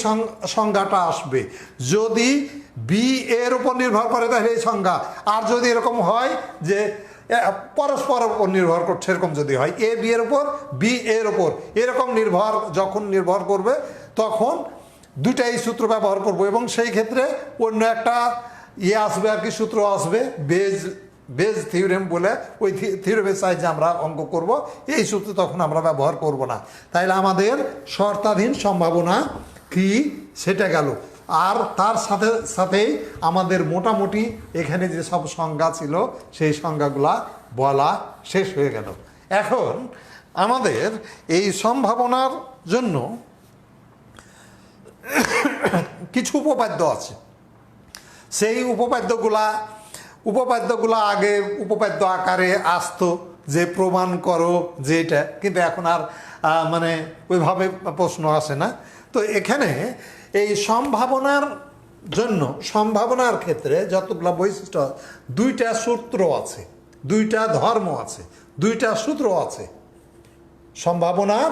সংজ্ঞাটা আসবে, যদি বি এর উপর নির্ভর করে তাহলে এই সংজ্ঞা। আর যদি এরকম হয় যে পরস্পর উপর নির্ভর করছে, এরকম যদি হয় এ বি এর উপর বি এর উপর এরকম যখন নির্ভর করবে তখন দুইটাই সূত্র ব্যবহার করব। এবং সেই ক্ষেত্রে অন্য একটা আসবে আর কি, সূত্র আসবে বেজ থিওরেম বলে, ওই থিওরেমের সাহায্যে আমরা অঙ্ক করব, এই সূত্র তখন আমরা ব্যবহার করব না। তাইলে আমাদের শর্তাধীন সম্ভাবনা কি সেটা গেল। আর তার সাথে সাথেই আমাদের মোটামুটি এখানে যে সব সংজ্ঞা ছিল সেই সংজ্ঞাগুলা বলা শেষ হয়ে গেল। এখন আমাদের এই সম্ভাবনার জন্য কিছু উপপাদ্য আছে। সেই উপপাদ্যগুলা আগে উপপাদ্য আকারে আসতো, যে প্রমাণ করো যেটা, কিন্তু এখন আর মানে ওইভাবে প্রশ্ন আসে না। তো এখানে এই সম্ভাবনার জন্য, সম্ভাবনার ক্ষেত্রে যতগুলো বৈশিষ্ট্য, দুইটা সূত্র আছে, দুইটা ধর্ম আছে, দুইটা সূত্র আছে। সম্ভাবনার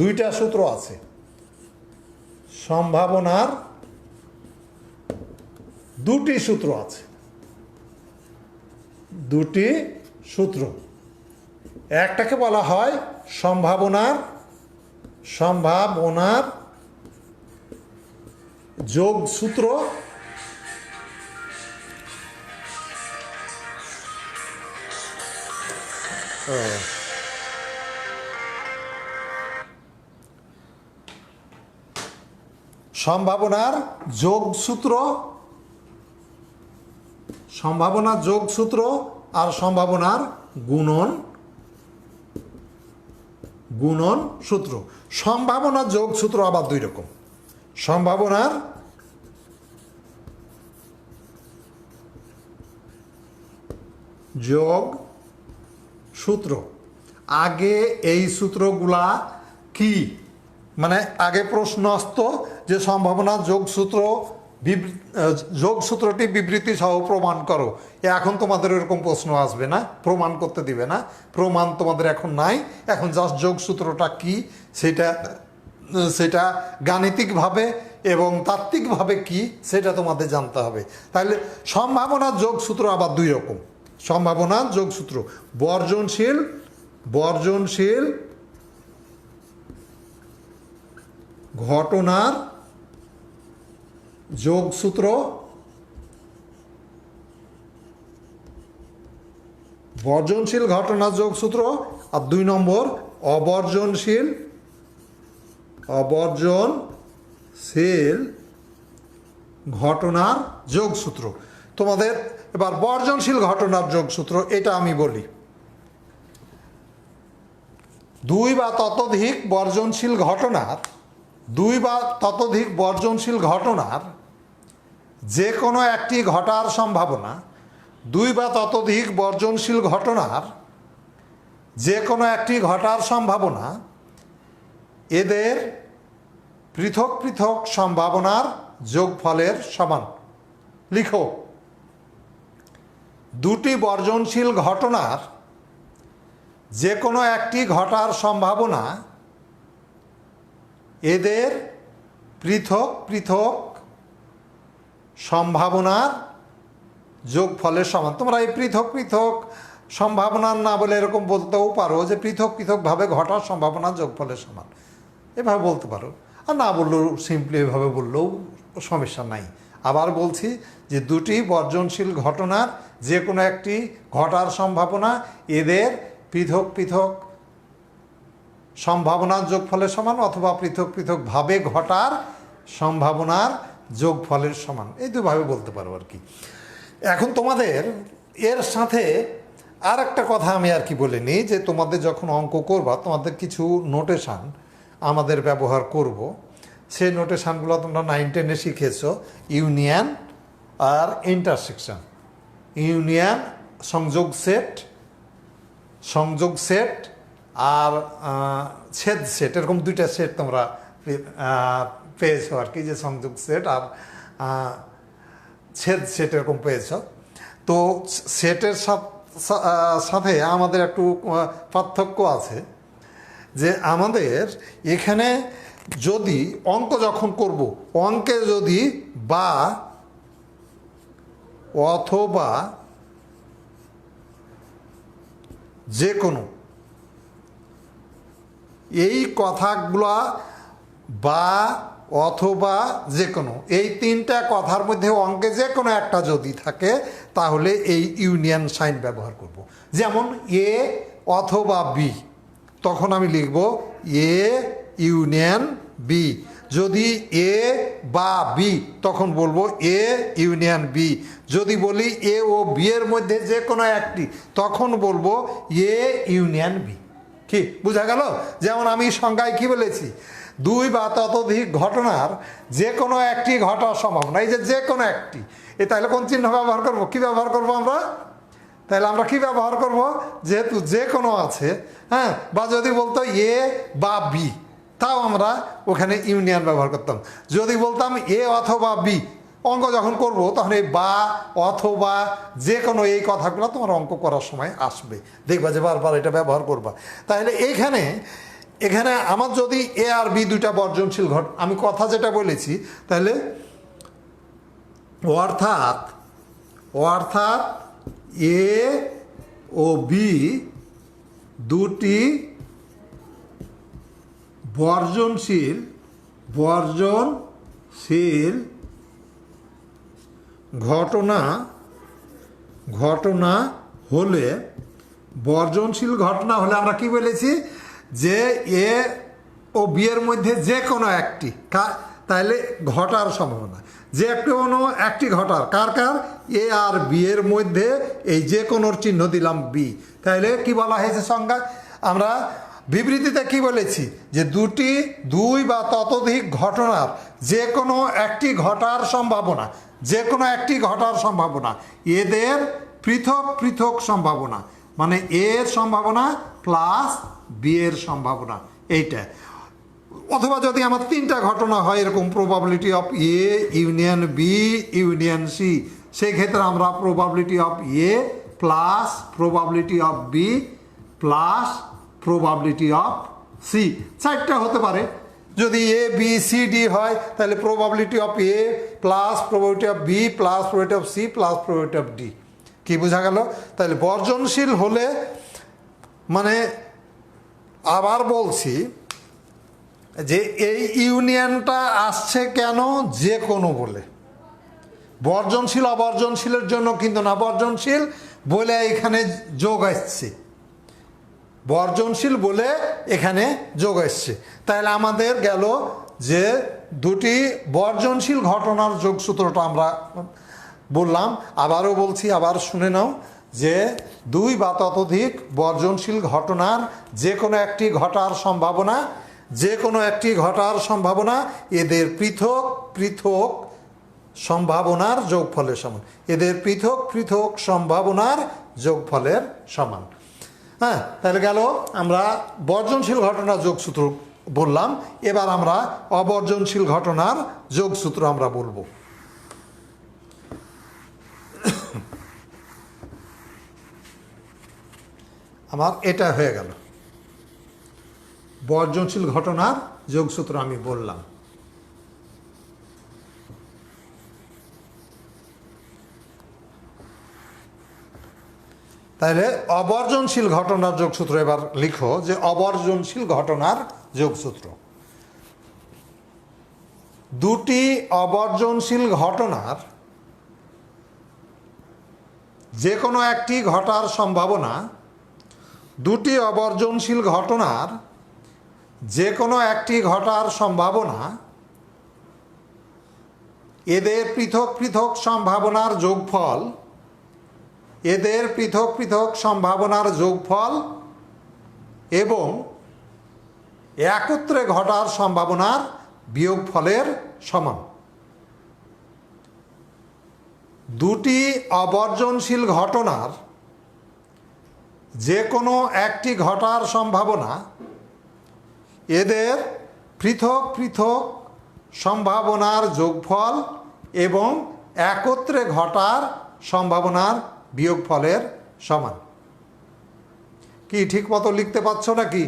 দুইটা সূত্র আছে, সম্ভাবনার দুটি সূত্র আছে, দুটি সূত্র। একটাকে বলা হয় সম্ভাবনার যোগ সূত্র, সম্ভাবনার যোগসূত্র আর সম্ভাবনার গুণন সূত্র। সম্ভাবনার যোগসূত্র আবার দুই রকম। সম্ভাবনার যোগ সূত্র, আগে এই সূত্রগুলা কি, মানে আগে প্রশ্ন আসতো যে সম্ভাবনার যোগসূত্রটি বিবৃতি সহ প্রমাণ করো। এখন তোমাদের এরকম প্রশ্ন আসবে না, প্রমাণ করতে দিবে না, প্রমাণ তোমাদের এখন নাই। এখন জাস্ট যোগসূত্রটা কি সেটা গাণিতিকভাবে এবং তাত্ত্বিকভাবে কি সেটা তোমাদের জানতে হবে। তাহলে সম্ভাবনার যোগসূত্র আবার দুই রকম। সম্ভাবনার যোগসূত্র বর্জনশীল ঘটনার যোগসূত্র, বর্জনশীল ঘটনার যোগসূত্র, আর দুই নম্বর অবর্জনশীল ঘটনার যোগসূত্র। তোমাদের এবার বর্জনশীল ঘটনার যোগসূত্র এটা আমি বলি। দুই বা ততোধিক বর্জনশীল ঘটনার যে কোনো একটি ঘটার সম্ভাবনা, দুই বা ততোধিক বর্জনশীল ঘটনার যে কোনো একটি ঘটার সম্ভাবনা এদের পৃথক পৃথক সম্ভাবনার যোগফলের সমান। লিখো, দুটি বর্জনশীল ঘটনার যে কোনো একটি ঘটার সম্ভাবনা এদের পৃথক পৃথক সম্ভাবনার যোগফলের সমান। তোমরা এই পৃথক পৃথক সম্ভাবনার না বলে এরকম বলতেও পারো যে পৃথক পৃথকভাবে ঘটার সম্ভাবনার যোগফলের সমান, এভাবে বলতে পারো। আর না বললেও সিম্পলি এভাবে বললেও সমস্যা নাই। আবার বলছি যে দুটি বর্জনশীল ঘটনার যে কোনো একটি ঘটার সম্ভাবনা এদের পৃথক পৃথক সম্ভাবনার যোগফলের সমান, অথবা পৃথক পৃথকভাবে ঘটার সম্ভাবনার যোগফলের সমান, এই দুভাবে বলতে পারো আর কি। এখন তোমাদের এর সাথে আর একটা কথা আমি আর কি বলে নিই, যে তোমাদের যখন অঙ্ক করবা তোমাদের কিছু নোটেশান আমাদের ব্যবহার করব। সেই নোটেশানগুলো তোমরা 9-10-এ শিখেছো। ইউনিয়ন আর ইন্টারসেকশন, ইউনিয়ন সংযোগ সেট আর ছেদ সেট, এরকম দুইটা সেট তোমরা পেয়েছো আর কি, যে সংযোগ সেট আর ছেদ সেট এরকম পেয়েছ। তো সেটের সাথে আমাদের একটু পার্থক্য আছে, যে আমাদের এখানে যদি অঙ্ক যখন করব, অঙ্কে যদি বা অথবা যে কোনো এই কথাগুলা বা অথবা যে কোনো এই তিনটা কথার মধ্যে অঙ্কে যে কোনো একটা যদি থাকে তাহলে এই ইউনিয়ন সাইন ব্যবহার করব। যেমন এ অথবা বি, তখন আমি লিখব এ ইউনিয়ন বি। যদি এ বা বি, তখন বলবো এ ইউনিয়ন বি। যদি বলি এ ও বি এর মধ্যে যে কোনো একটি, তখন বলবো এ ইউনিয়ন বি। কি বোঝা গেল? যেমন আমি সংজ্ঞায় কি বলেছি, দুই বা ততোধিক ঘটনার যে কোনো একটি ঘটার সম্ভাবনা, এই যে কোনো একটি, তাহলে কোন চিহ্ন ব্যবহার করব? কি ব্যবহার করব আমরা? তাহলে আমরা কি ব্যবহার করব? যেহেতু যে কোনো আছে, হ্যাঁ, বা যদি বলতো এ বা বি, তাও আমরা ওখানে ইউনিয়ন ব্যবহার করতাম। যদি বলতাম এ অথবা বি, অঙ্ক যখন করব তখন এই বা অথবা যে কোনো এই কথাগুলো তোমার অঙ্ক করার সময় আসবে, দেখবা যে বারবার এটা ব্যবহার করবা। তাহলে এখানে আমার যদি এ আর বি দুইটা বর্জনশীল আমি কথা যেটা বলেছি, তাহলে অর্থাৎ এ ও বি দুটি বর্জনশীল ঘটনা হলে, বর্জনশীল ঘটনা হলে আমরা কি বলেছি, যে এ ও বি এর মধ্যে যে কোনো একটি, তাহলে ঘটার সম্ভাবনা, যে কোনো একটি ঘটার, কার এ আর বি এর মধ্যে এই যে কোনোর চিহ্ন দিলাম বি। তাহলে কি বলা হয়েছে সংজ্ঞা? আমরা বিবৃতিতে কি বলেছি, যে দুই বা ততোধিক ঘটনার যে কোনো একটি ঘটার সম্ভাবনা, যে কোনো একটি ঘটার সম্ভাবনা, এদের পৃথক পৃথক সম্ভাবনা, মানে এর সম্ভাবনা প্লাস বি এর সম্ভাবনা, এইটা। অথবা যদি আমার তিনটা ঘটনা হয় এরকম, probability of A union B union C, সেই ক্ষেত্রে আমরা probability of A plus probability of B plus probability of C, চারটা হতে পারে। যদি এ বি সি ডি হয় তাহলে probability of A plus probability of B plus probability of C plus probability of D. কি বোঝা গেল? তাহলে বর্জনশীল হলে, মানে আবার বলছি যে এই ইউনিয়নটা আসছে কেন, যে কোনো বলে। বর্জনশীল অবর্জনশীলের জন্য কিন্তু না, বর্জনশীল বলে এখানে যোগ আসছে, বর্জনশীল বলে এখানে যোগ আসছে। তাহলে আমাদের গেল যে দুটি বর্জনশীল ঘটনার যোগসূত্রটা আমরা বললাম। আবারও বলছি, আবার শুনে নাও, যে দুই বা ততোধিক বর্জনশীল ঘটনার যে কোনো একটি ঘটার সম্ভাবনা, যে কোনো একটি ঘটার সম্ভাবনা এদের পৃথক পৃথক সম্ভাবনার যোগফলের সমান, এদের পৃথক পৃথক সম্ভাবনার যোগফলের সমান। হ্যাঁ, তাহলে গেল আমরা বর্জনশীল ঘটনার যোগসূত্র বললাম। এবার আমরা অবর্জনশীল ঘটনার যোগসূত্র আমরা বলবো। আমার এটা হয়ে গেল, বর্জনশীল ঘটনার যোগসূত্র আমি বললাম। তাহলে অবর্জনশীল ঘটনার যোগসূত্র এবার লিখো, যে অবর্জনশীল ঘটনার যোগসূত্র, দুটি অবর্জনশীল ঘটনার যে কোনো একটি ঘটার সম্ভাবনা, দুটি অবর্জনশীল ঘটনার যে কোনো একটি ঘটার সম্ভাবনা এদের পৃথক পৃথক সম্ভাবনার যোগফল, এদের পৃথক পৃথক সম্ভাবনার যোগফল এবং একত্রে ঘটার সম্ভাবনার বিয়োগফলের সমান। দুটি অবর্জনশীল ঘটনার যে কোনো একটি ঘটার সম্ভাবনা এদের পৃথক পৃথক সম্ভাবনার যোগফল এবং একত্রে ঘটার সম্ভাবনার বিয়োগফলের সমান। কি ঠিক মতো লিখতে পারছো নাকি?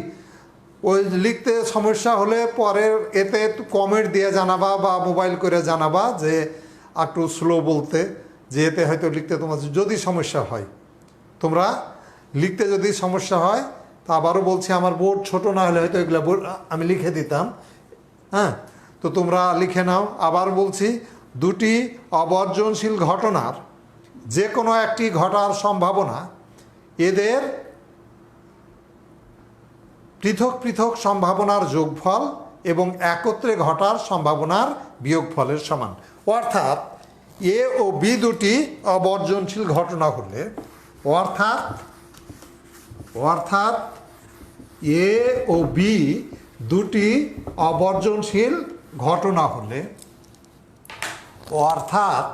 ওই লিখতে সমস্যা হলে পরের এতে একটু কমেন্ট দিয়ে জানাবা বা মোবাইল করে জানাবা যে একটু স্লো বলতে, যে এতে হয়তো লিখতে তোমার যদি সমস্যা হয়। তোমরা লিখতে যদি সমস্যা হয় তা আবারও বলছি, আমার বোর্ড ছোট না হলে হয়তো এগুলো আমি লিখে দিতাম। হ্যাঁ, তো তোমরা লিখে নাও। আবার বলছি, দুটি অবর্জনশীল ঘটনার যে কোনো একটি ঘটার সম্ভাবনা এদের পৃথক পৃথক সম্ভাবনার যোগফল এবং একত্রে ঘটার সম্ভাবনার বিয়োগফলের সমান। অর্থাৎ এ ও বি দুটি অবর্জনশীল ঘটনা হলে, অর্থাৎ এ ও বি দুটি অবর্জনশীল ঘটনা হলে, অর্থাৎ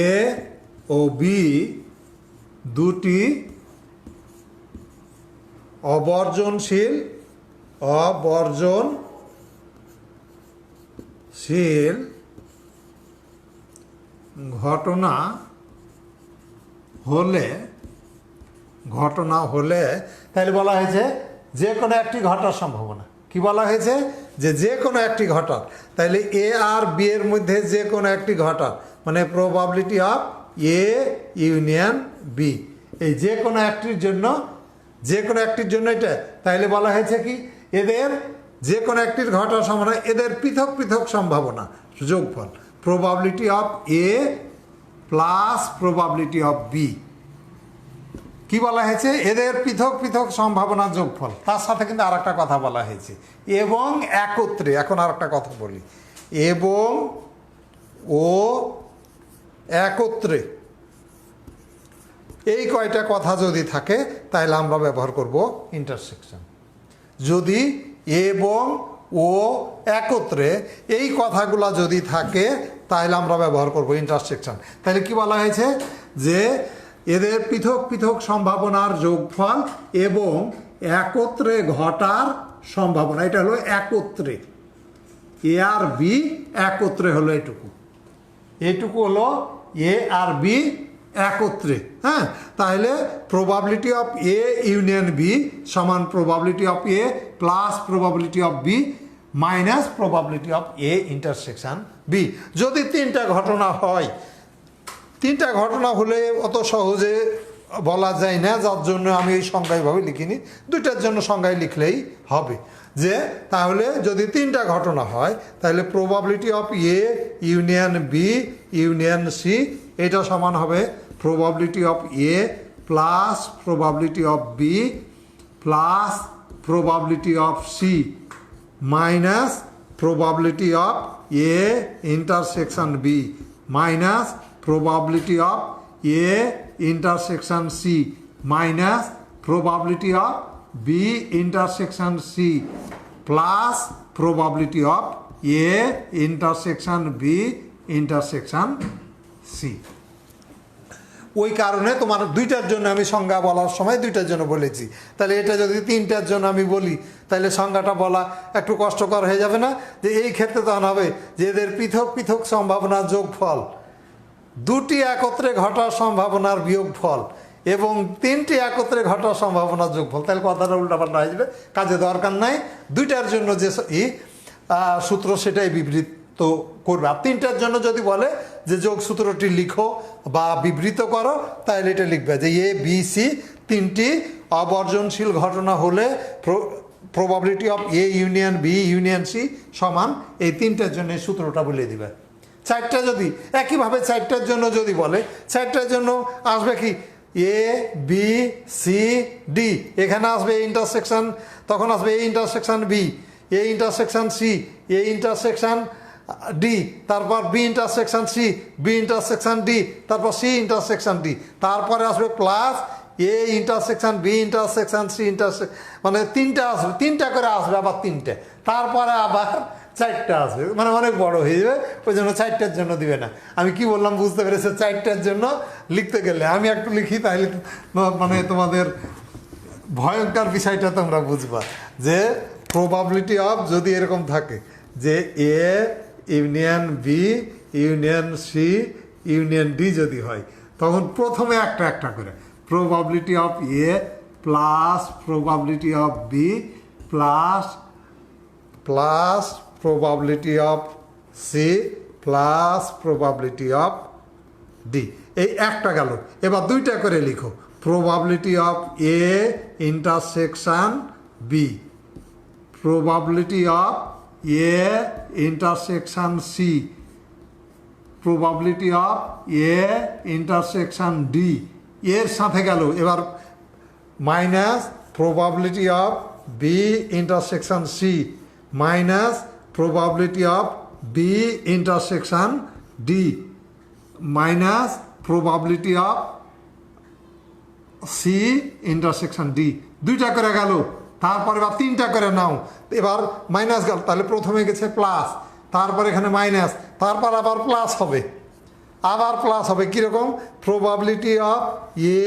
এ ও বি দুটি অবর্জনশীল ঘটনা হলে তাহলে বলা হয়েছে যে কোনো একটি ঘটার সম্ভাবনা। কি বলা হয়েছে? যে কোনো একটি ঘটার। তাহলে এ আর বি এর মধ্যে যে কোনো একটি ঘটার মানে probability of A union B, এই যে কোনো একটির জন্য এটা। তাহলে বলা হয়েছে কি, এদের যে কোনো একটির ঘটার সম্ভাবনা এদের পৃথক পৃথক সম্ভাবনা যোগফল, probability of A plus probability of B. কি বলা হয়েছে? এদের পৃথক পৃথক সম্ভাবনা যোগফল। তার সাথে কিন্তু আর একটা কথা বলা হয়েছে, এবং একত্রে। এখন আর একটা কথা বলি, এবং ও একত্রে। এই কয়টা কথা যদি থাকে তাহলে আমরা ব্যবহার করব ইন্টারসেকশন। যদি এবং ও একত্রে এই কথাগুলো যদি থাকে তাহলে আমরা ব্যবহার করব ইন্টারসেকশন। তাহলে কি বলা হয়েছে? যে এদের পৃথক পৃথক সম্ভাবনার যোগফল এবং একত্রে ঘটার সম্ভাবনা, এটা হলো একত্রে। এ আর বি একত্রে হলো এটুকু হলো এ আর বি একত্রে। হ্যাঁ, তাহলে probability of A union B সমান probability of A plus probability of B minus probability of A intersection B. যদি তিনটা ঘটনা হয়, তিনটা ঘটনা হলে অত সহজে বলা যায় না, যার জন্য আমি এই সংজ্ঞায়ভাবে লিখিনি। দুইটার জন্য সংজ্ঞায় লিখলেই হবে। যে তাহলে যদি তিনটা ঘটনা হয় তাহলে probability of A union B union C এটা সমান হবে probability of A plus probability of B plus probability of C minus probability of A intersection B minus probability of A intersection C minus probability of B intersection C plus probability of A intersection B intersection C। ওই কারণে তোমার দুইটার জন্য আমি সংজ্ঞা বলার সময় দুইটার জন্য বলেছি। তাহলে এটা যদি তিনটার জন্য আমি বলি তাহলে সংজ্ঞাটা বলা একটু কষ্টকর হয়ে যাবে না? যে এই ক্ষেত্রে তখন হবে যে এদের পৃথক পৃথক সম্ভাবনার যোগফল, দুটি একত্রে ঘটার সম্ভাবনার বিয়োগফল এবং তিনটি একত্রে ঘটার সম্ভাবনার যোগফল। তাহলে কথাটা উল্টাপাল্টা হয়ে যাবে, কাজে দরকার নাই। দুইটার জন্য যে সূত্র সেটাই বিবৃত করবে। আর তিনটার জন্য যদি বলে যে যোগ সূত্রটি লিখো বা বিবৃত করো তাহলে এটা লিখবে যে এ বি সি তিনটি অবর্জনশীল ঘটনা হলে probability of A union B union C সমান এই তিনটার জন্য এই সূত্রটা বলে দিবে। চারটা যদি একইভাবে চারটার জন্য যদি বলে, চারটার জন্য আসবে কি এ বি সি ডি, এখানে আসবে এ ইন্টারসেকশন, তখন আসবে A intersection B, A intersection C, A intersection D, তারপর B intersection C, B intersection D, তারপর সি ইন্টারসেকশন ডি, তারপরে আসবে plus A intersection B intersection C মানে তিনটা আসবে, তিনটা করে আসবে আবার তিনটে, তারপরে আবার চারটা আসবে, মানে অনেক বড় হয়ে যাবে। ওই জন্য চারটার জন্য দিবে না। আমি কি বললাম বুঝতে পেরেছে? চারটার জন্য লিখতে গেলে আমি একটু লিখি তাহলে মানে তোমাদের ভয়ঙ্কর বিষয়টা তোমরা বুঝবা। যে প্রবাবিলিটি অফ যদি এরকম থাকে যে A union B union C union D যদি হয়, তখন প্রথমে একটা একটা করে probability of A plus probability of B plus plus probability of C plus probability of D, এই একটা গেল। এবার দুইটা করে লিখো, probability of A intersection B, probability of A intersection C, probability of A intersection D, এর সাথে গেল এবার minus probability of B intersection C minus probability of B intersection D minus probability of C intersection D, দুইটা করে গেল। তারপরে এবার তিনটা করে নাও, এবার মাইনাস গেল, তাহলে প্রথমে গেছে প্লাস, তারপর এখানে মাইনাস, তারপর আবার প্লাস হবে, আবার প্লাস হবে। কীরকম? Probability of A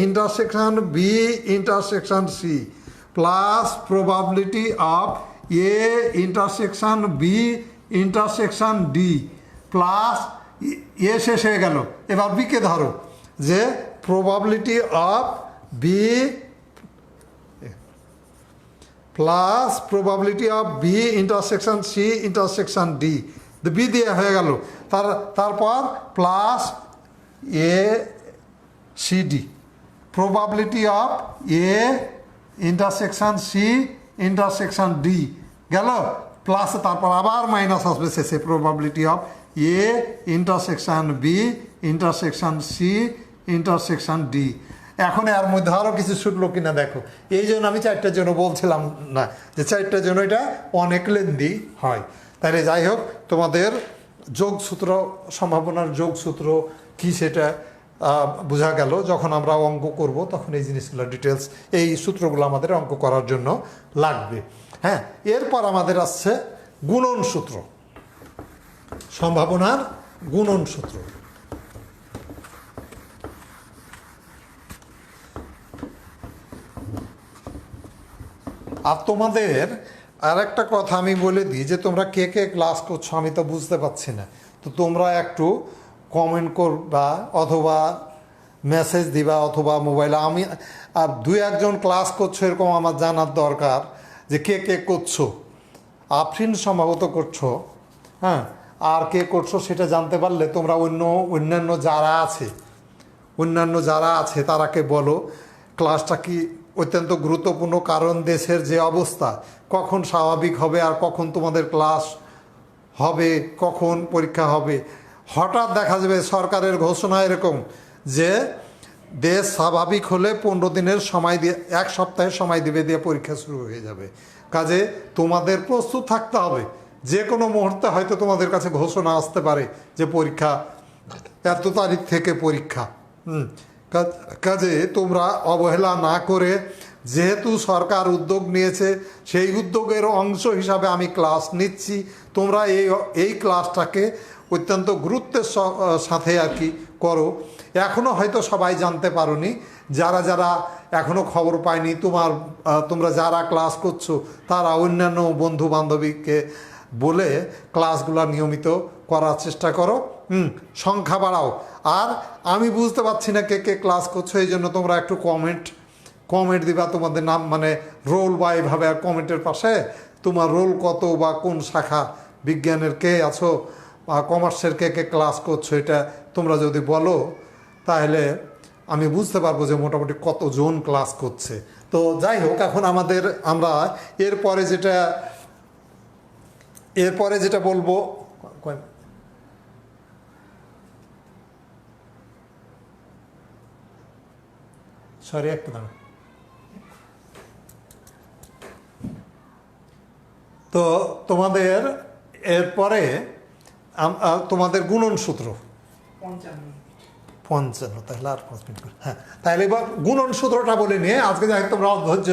intersection B intersection C plus probability of A intersection B intersection D plus A শেষ হয়ে গেল। এবার বিকে ধরো, যে probability of B plus probability of B intersection C intersection D, B দিয়ে হয়ে গেল, তারপর plus A C D, probability of A intersection C intersection D গেল, প্লাস তারপর আবার মাইনাস আসবে শেষে, probability of A intersection B intersection C intersection D. এখন এর মধ্যে আরও কিছু ছুটলো কিনা দেখো, এই জন্য আমি চারটার জন্য বলছিলাম না যে চারটার জন্য এটা অনেক লেন্দি হয়। তাহলে যাই হোক, তোমাদের যোগসূত্র, সম্ভাবনার যোগসূত্র কি সেটা বোঝা গেল। যখন আমরা অঙ্ক করব তখন এই জিনিসগুলো ডিটেলস, এই সূত্রগুলো আমাদের অঙ্ক করার জন্য লাগবে। হ্যাঁ, এরপর আমাদের আসছে গুণন সূত্র, সম্ভাবনার গুণন সূত্র। আর তোমাদের আর একটা কথা আমি বলে দিই, যে তোমরা কে কে ক্লাস করছো আমি তো বুঝতে পারছি না, তো তোমরা একটু কমেন্ট করবা অথবা মেসেজ দিবা অথবা মোবাইলে। আমি আর দুই একজন ক্লাস করছো এরকম আমার জানার দরকার, যে কে কে করছো। আফরিন সম্ভবত করছো, হ্যাঁ, আর কে করছো সেটা জানতে পারলে তোমরা অন্যান্য যারা আছে তারাকে বলো ক্লাসটা কি অত্যন্ত গুরুত্বপূর্ণ। কারণ দেশের যে অবস্থা, কখন স্বাভাবিক হবে আর কখন তোমাদের ক্লাস হবে, কখন পরীক্ষা হবে, হঠাৎ দেখা যাবে সরকারের ঘোষণা এরকম যে দেশ স্বাভাবিক হলে 15 দিনের সময় দিয়ে, 1 সপ্তাহের সময় দিবে, দিয়ে পরীক্ষা শুরু হয়ে যাবে। কাজে তোমাদের প্রস্তুত থাকতে হবে, যে কোনো মুহূর্তে হয়তো তোমাদের কাছে ঘোষণা আসতে পারে যে পরীক্ষা এত তারিখ থেকে পরীক্ষা। কাজে তোমরা অবহেলা না করে, যেহেতু সরকার উদ্যোগ নিয়েছে সেই উদ্যোগের অংশ হিসাবে আমি ক্লাস নিচ্ছি, তোমরা এই ক্লাসটাকে অত্যন্ত গুরুত্বের সাথে আর কি করো। এখনও হয়তো সবাই জানতে পারোনি, যারা এখনও খবর পায়নি, তোমরা যারা ক্লাস করছো তারা অন্যান্য বন্ধু বান্ধবীকে বলে ক্লাসগুলো নিয়মিত করার চেষ্টা করো, সংখ্যা বাড়াও। আর আমি বুঝতে পারছি না কে কে ক্লাস করছো, এই জন্য তোমরা একটু কমেন্ট দিবা তোমাদের নাম, মানে রোল বা এইভাবে, আর কমেন্টের পাশে তোমার রোল কত বা কোন শাখা, বিজ্ঞানের কে আছো, কমার্সের কে কে ক্লাস করছো, এটা তোমরা যদি বলো তাহলে আমি বুঝতে পারবো যে মোটামুটি কতজন ক্লাস করছে। তো যাই হোক, এখন আমরা এরপরে যেটা বলবো, সরি একটু দাঁড়ান। তো তোমাদের এরপরে তোমাদের গুণন সূত্র 55, তাহলে আর 5 মিনিট করে, হ্যাঁ, তাহলে এবার গুণন সূত্রটা বলে নিয়ে আজকে যাই তোমরা অধৈর্য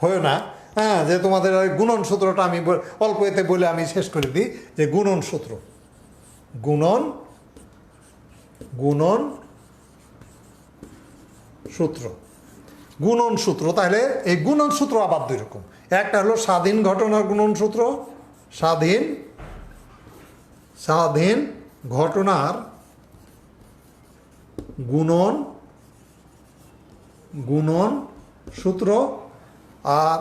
হয়েও না, হ্যাঁ, যে তোমাদের ওই গুণন সূত্রটা আমি অল্প এতে বলে আমি শেষ করে দিই, যে গুণন সূত্র, গুণন সূত্র। তাহলে এই গুণন সূত্র আবার দুই রকম, একটা হলো স্বাধীন ঘটনার গুণন সূত্র, স্বাধীন ঘটনার গুণন গুণন সূত্র, আর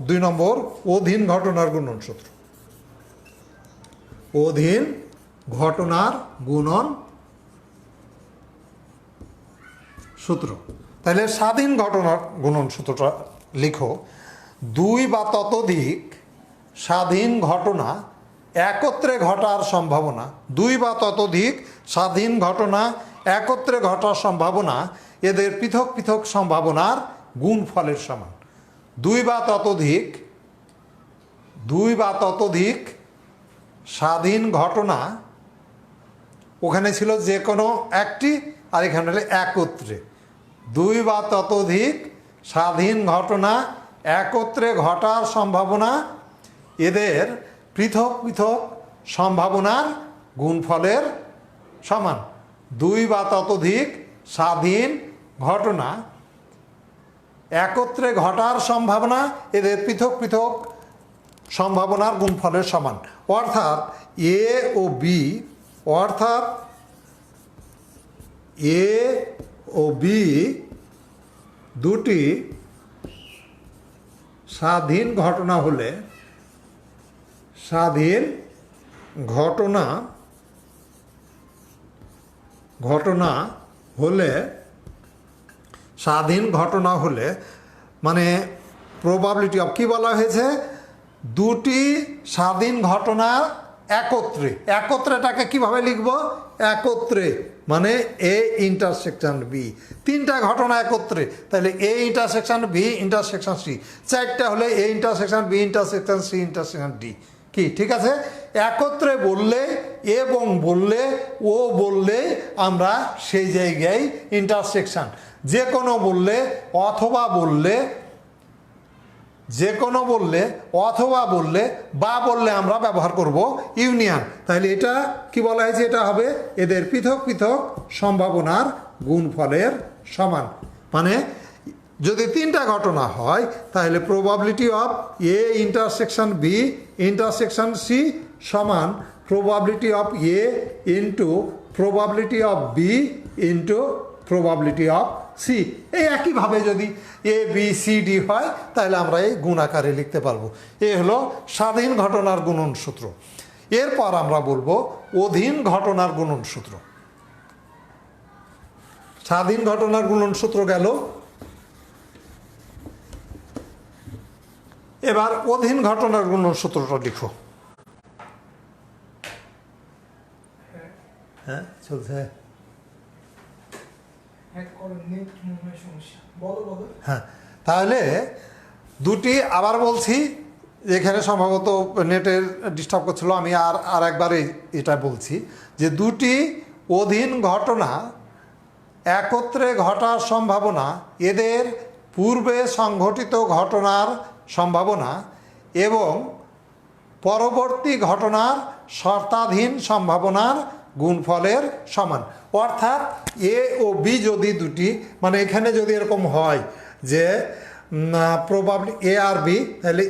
2 নম্বর অধীন ঘটনার গুণন সূত্র। অধীন ঘটনার গুণন সূত্র। তাহলে স্বাধীন ঘটনার গুণন সূত্রটা লিখো। 2 বা ততোধিক স্বাধীন ঘটনা একত্রে ঘটার সম্ভাবনা, 2 বা ততোধিক স্বাধীন ঘটনা একত্রে ঘটার সম্ভাবনা এদের পৃথক পৃথক সম্ভাবনার গুণফলের সমান। 2 বা ততোধিক স্বাধীন ঘটনা, ওখানে ছিল যে কোনো একটি, আর এখানে হলে একত্রে। 2 বা ততোধিক স্বাধীন ঘটনা একত্রে ঘটার সম্ভাবনা এদের পৃথক পৃথক সম্ভাবনার গুণফলের সমান। 2 বা ততোধিক স্বাধীন ঘটনা একত্রে ঘটার সম্ভাবনা এদের পৃথক পৃথক সম্ভাবনার গুণফলের সমান। অর্থাৎ এ ও বি, অর্থাৎ এ ও বি দুটি স্বাধীন ঘটনা হলে, স্বাধীন ঘটনা হলে, স্বাধীন ঘটনা হলে মানে প্রবাবিলিটি অফ, কি বলা হয়েছে, দুটি স্বাধীন ঘটনা একত্রে, একত্রেটাকে কিভাবে লিখব, একত্রে মানে এ ইন্টারসেকশন বি, 3টা ঘটনা একত্রে, তাহলে A intersection B intersection C, 4টা হলে A intersection B intersection C intersection D. কি ঠিক আছে? একত্রে বললে এবং বললে ও বললে আমরা সেই জায়গায় ইন্টারসেকশন, যে কোনো বললে অথবা বললে, যে কোনো বললে অথবা বললে বা বললে আমরা ব্যবহার করব ইউনিয়ন। তাহলে এটা কি বলা হয়েছে, এটা হবে এদের পৃথক পৃথক সম্ভাবনার গুণফলের সমান। মানে যদি 3টা ঘটনা হয় তাহলে probability of A intersection B intersection C সমান probability of A into probability of B into probability of C. এই একইভাবে যদি এ বি সি ডি হয় তাহলে আমরা এই গুণ আকারে লিখতে পারবো। এ হলো স্বাধীন ঘটনার গুণন সূত্র। এরপর আমরা বলবো অধীন ঘটনার গুণন সূত্র। স্বাধীন ঘটনার গুণন সূত্র গেল, এবার অধীন ঘটনার গুণন সূত্রটা লিখো। হ্যাঁ চলছে। হ্যাঁ তাহলে দুটি, আবার বলছি, এখানে সম্ভবত নেটের ডিস্টার্ব করছিল, আমি আর একবারে এটা বলছি যে দুটি অধীন ঘটনা একত্রে ঘটার সম্ভাবনা এদের পূর্বে সংঘটিত ঘটনার সম্ভাবনা এবং পরবর্তী ঘটনার শর্তাধীন সম্ভাবনার গুণফলের সমান। অর্থাৎ এ ও বি যদি দুটি, মানে এখানে যদি এরকম হয় যে প্রবাবলি এ আর বি, তাহলে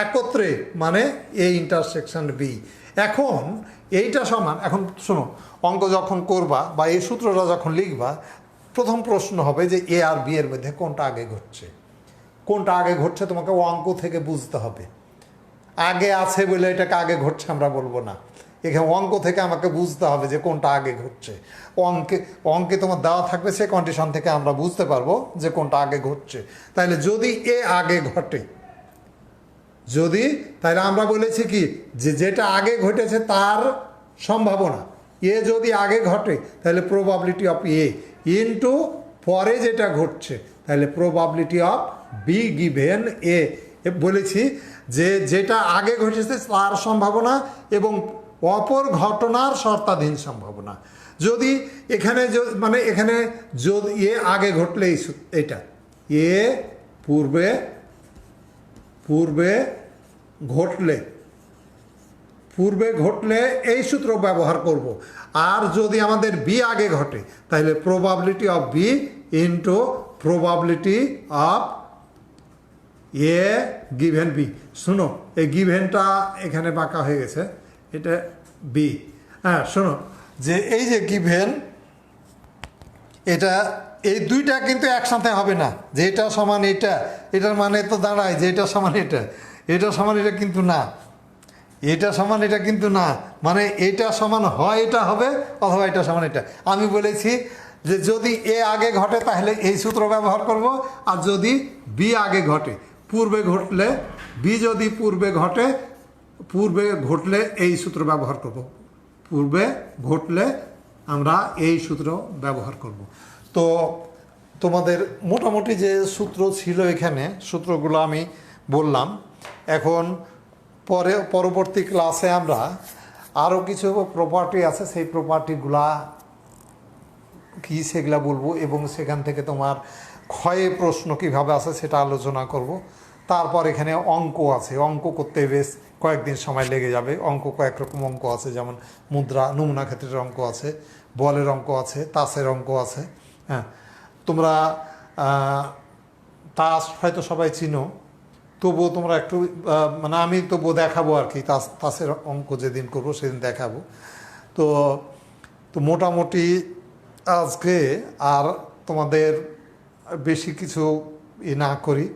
একত্রে মানে এ ইন্টারসেকশন বি। এখন এইটা সমান, এখন শোনো, অঙ্ক যখন করবা বা এই সূত্রটা যখন লিখবা, প্রথম প্রশ্ন হবে যে এ আর বি এর মধ্যে কোনটা আগে ঘটছে। কোনটা আগে ঘটছে তোমাকে অঙ্ক থেকে বুঝতে হবে। আগে আছে বলে এটাকে আগে ঘটছে আমরা বলবো না, এখানে অঙ্ক থেকে আমাকে বুঝতে হবে যে কোনটা আগে ঘটছে। অঙ্কে তোমার দেওয়া থাকবে, সে কন্ডিশন থেকে আমরা বুঝতে পারবো যে কোনটা আগে ঘটছে। তাহলে যদি এ আগে ঘটে, যদি, তাহলে আমরা বলেছি কি যে যেটা আগে ঘটেছে তার সম্ভাবনা, এ যদি আগে ঘটে তাহলে প্রবাবিলিটি অফ এ ইন্টু পরে যেটা ঘটছে, তাহলে প্রবাবিলিটি অফ বি গিভেন এ। বলেছি যে যেটা আগে ঘটেছে তার সম্ভাবনা এবং অপর ঘটনার শর্তাধীন সম্ভাবনা। যদি এখানে মানে এখানে যদি এ আগে ঘটলে এটা এ পূর্বে ঘটলে এই সূত্র ব্যবহার করব। আর যদি আমাদের বি আগে ঘটে তাহলে probability of B into probability of A given B. শুনো, এই গিভেনটা এখানে বাঁকা হয়ে গেছে, এটা বি, হ্যাঁ শোনো, যে এই যে গিভেন, এটা এই দুইটা কিন্তু একসাথে হবে না, যে এটা সমান এটা, এটার মানে তো দাঁড়ায় যে এটা সমান এটা, এটা সমান এটা কিন্তু না, এটা সমান এটা কিন্তু না, মানে এটা সমান হয় এটা হবে, অথবা এটা সমান এটা। আমি বলেছি যে যদি এ আগে ঘটে তাহলে এই সূত্র ব্যবহার করব, আর যদি বি আগে ঘটে, পূর্বে ঘটলে, বি যদি পূর্বে ঘটলে এই সূত্র ব্যবহার করব, পূর্বে ঘটলে আমরা এই সূত্র ব্যবহার করব। তো তোমাদের মোটামুটি যে সূত্র ছিল এখানে, সূত্রগুলো আমি বললাম। এখন পরবর্তী ক্লাসে আমরা আরও কিছু প্রপার্টি আছে, সেই প্রপার্টিগুলা কি সেগুলা বলবো, এবং সেখান থেকে তোমার ক্ষয়ে প্রশ্ন কিভাবে আছে সেটা আলোচনা করব। তারপর এখানে অঙ্ক আছে, অঙ্ক করতে বেশ কয়েকদিন সময় লেগে যাবে। অঙ্ক কয়েক রকম অঙ্ক আছে, যেমন মুদ্রা নমুনা ক্ষেত্রের অঙ্ক আছে, বলের অঙ্ক আছে, তাসের অঙ্ক আছে। হ্যাঁ, তোমরা তাস হয়তো সবাই চিনো, তবুও তোমরা একটু মানে আমি তবুও দেখাবো আর কি, তাসের অঙ্ক যেদিন করবো সেদিন দেখাবো। তো তো মোটামুটি আজকে আর তোমাদের বেশি কিছু না করি,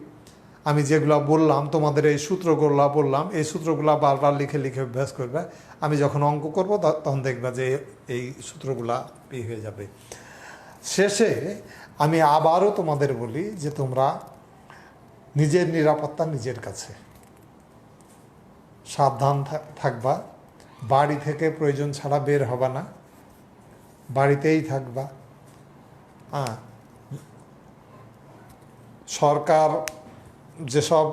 আমি যেগুলো বললাম তোমাদের, এই সূত্রগুলো বললাম, এই সূত্রগুলো বারবার লিখে লিখে অভ্যাস করবে। আমি যখন অঙ্ক করব তখন দেখবে যে এই সূত্রগুলা হয়ে যাবে। শেষে আমি আবারও তোমাদের বলি যে তোমরা নিজের নিরাপত্তা নিজের কাছে, সাবধান থাকবা, বাড়ি থেকে প্রয়োজন ছাড়া বের হবা না, বাড়িতেই থাকবা। হ্যাঁ, সরকার যেসব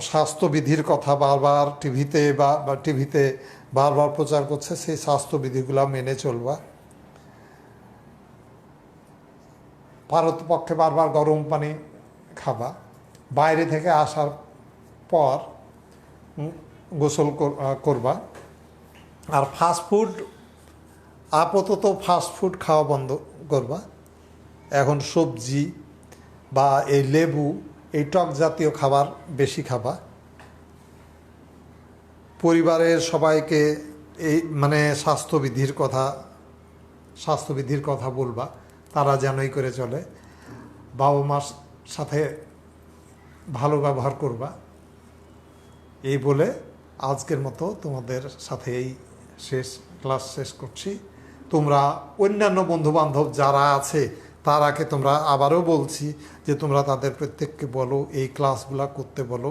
স্বাস্থ্যবিধির কথা বারবার টিভিতে টিভিতে বারবার প্রচার করছে, সেই স্বাস্থ্যবিধিগুলো মেনে চলবা। পারতপক্ষে বারবার গরম পানি খাবা, বাইরে থেকে আসার পর গোসল করবা। আর ফাস্টফুড, আপাতত ফাস্টফুড খাওয়া বন্ধ করবা। এখন সবজি বা এই লেবু, এই টক জাতীয় খাবার বেশি খাবা। পরিবারের সবাইকে এই মানে স্বাস্থ্যবিধির কথা বলবা, তারা যেনই করে চলে। বাবা মার সাথে ভালো ব্যবহার করবা। এই বলে আজকের মতো তোমাদের সাথে এই ক্লাস শেষ করছি। তোমরা অন্যান্য বন্ধুবান্ধব যারা আছে তারাকে তোমরা, আবারও বলছি যে তোমরা তাদের প্রত্যেককে বলো এই ক্লাসগুলা করতে বলো।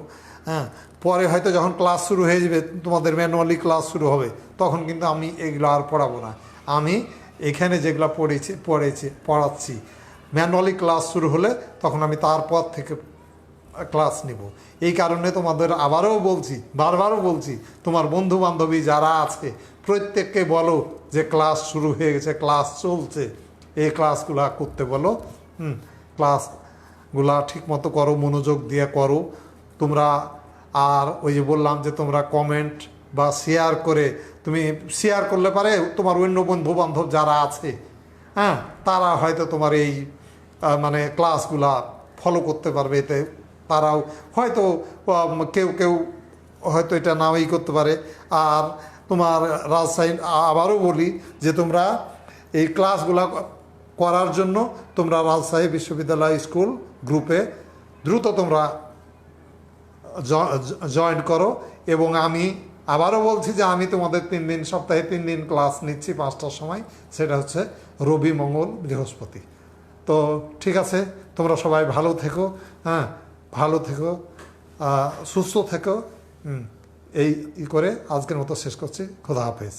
হ্যাঁ, পরে হয়তো যখন ক্লাস শুরু হয়ে যাবে, তোমাদের ম্যানুয়ালি ক্লাস শুরু হবে, তখন কিন্তু আমি এগুলো আর পড়াবো না। আমি এখানে যেগুলো পড়াচ্ছি, ম্যানুয়ালি ক্লাস শুরু হলে তখন আমি তারপর থেকে ক্লাস নিব। এই কারণে তোমাদের আবারও বলছি, বারবারও বলছি, তোমার বন্ধু বান্ধবী যারা আছে প্রত্যেককে বলো যে ক্লাস শুরু হয়ে গেছে, ক্লাস চলছে, এই ক্লাসগুলা করতে বলো। ক্লাসগুলা ঠিকমতো করো, মনোযোগ দিয়ে করো তোমরা। আর ওই যে বললাম যে তোমরা কমেন্ট বা তুমি শেয়ার করলে পারে তোমার অন্য বন্ধু বান্ধব যারা আছে, হ্যাঁ, তারা হয়তো তোমার এই মানে ক্লাসগুলা ফলো করতে পারবে। এতে তারাও হয়তো কেউ হয়তো এটা নাওই করতে পারে। আর তোমার রাজশাহী, আবারও বলি যে তোমরা এই ক্লাসগুলা করার জন্য তোমরা রাজশাহী বিশ্ববিদ্যালয় স্কুল গ্রুপে দ্রুত তোমরা জয়েন করো। এবং আমি আবারও বলছি যে আমি তোমাদের সপ্তাহে 3 দিন ক্লাস নিচ্ছি 5টার সময়, সেটা হচ্ছে রবি, মঙ্গল, বৃহস্পতি। তো ঠিক আছে, তোমরা সবাই ভালো থেকো। হ্যাঁ, ভালো থেকো, সুস্থ থেকো। এই করে আজকের মতো শেষ করছি। খোদা হাফেজ।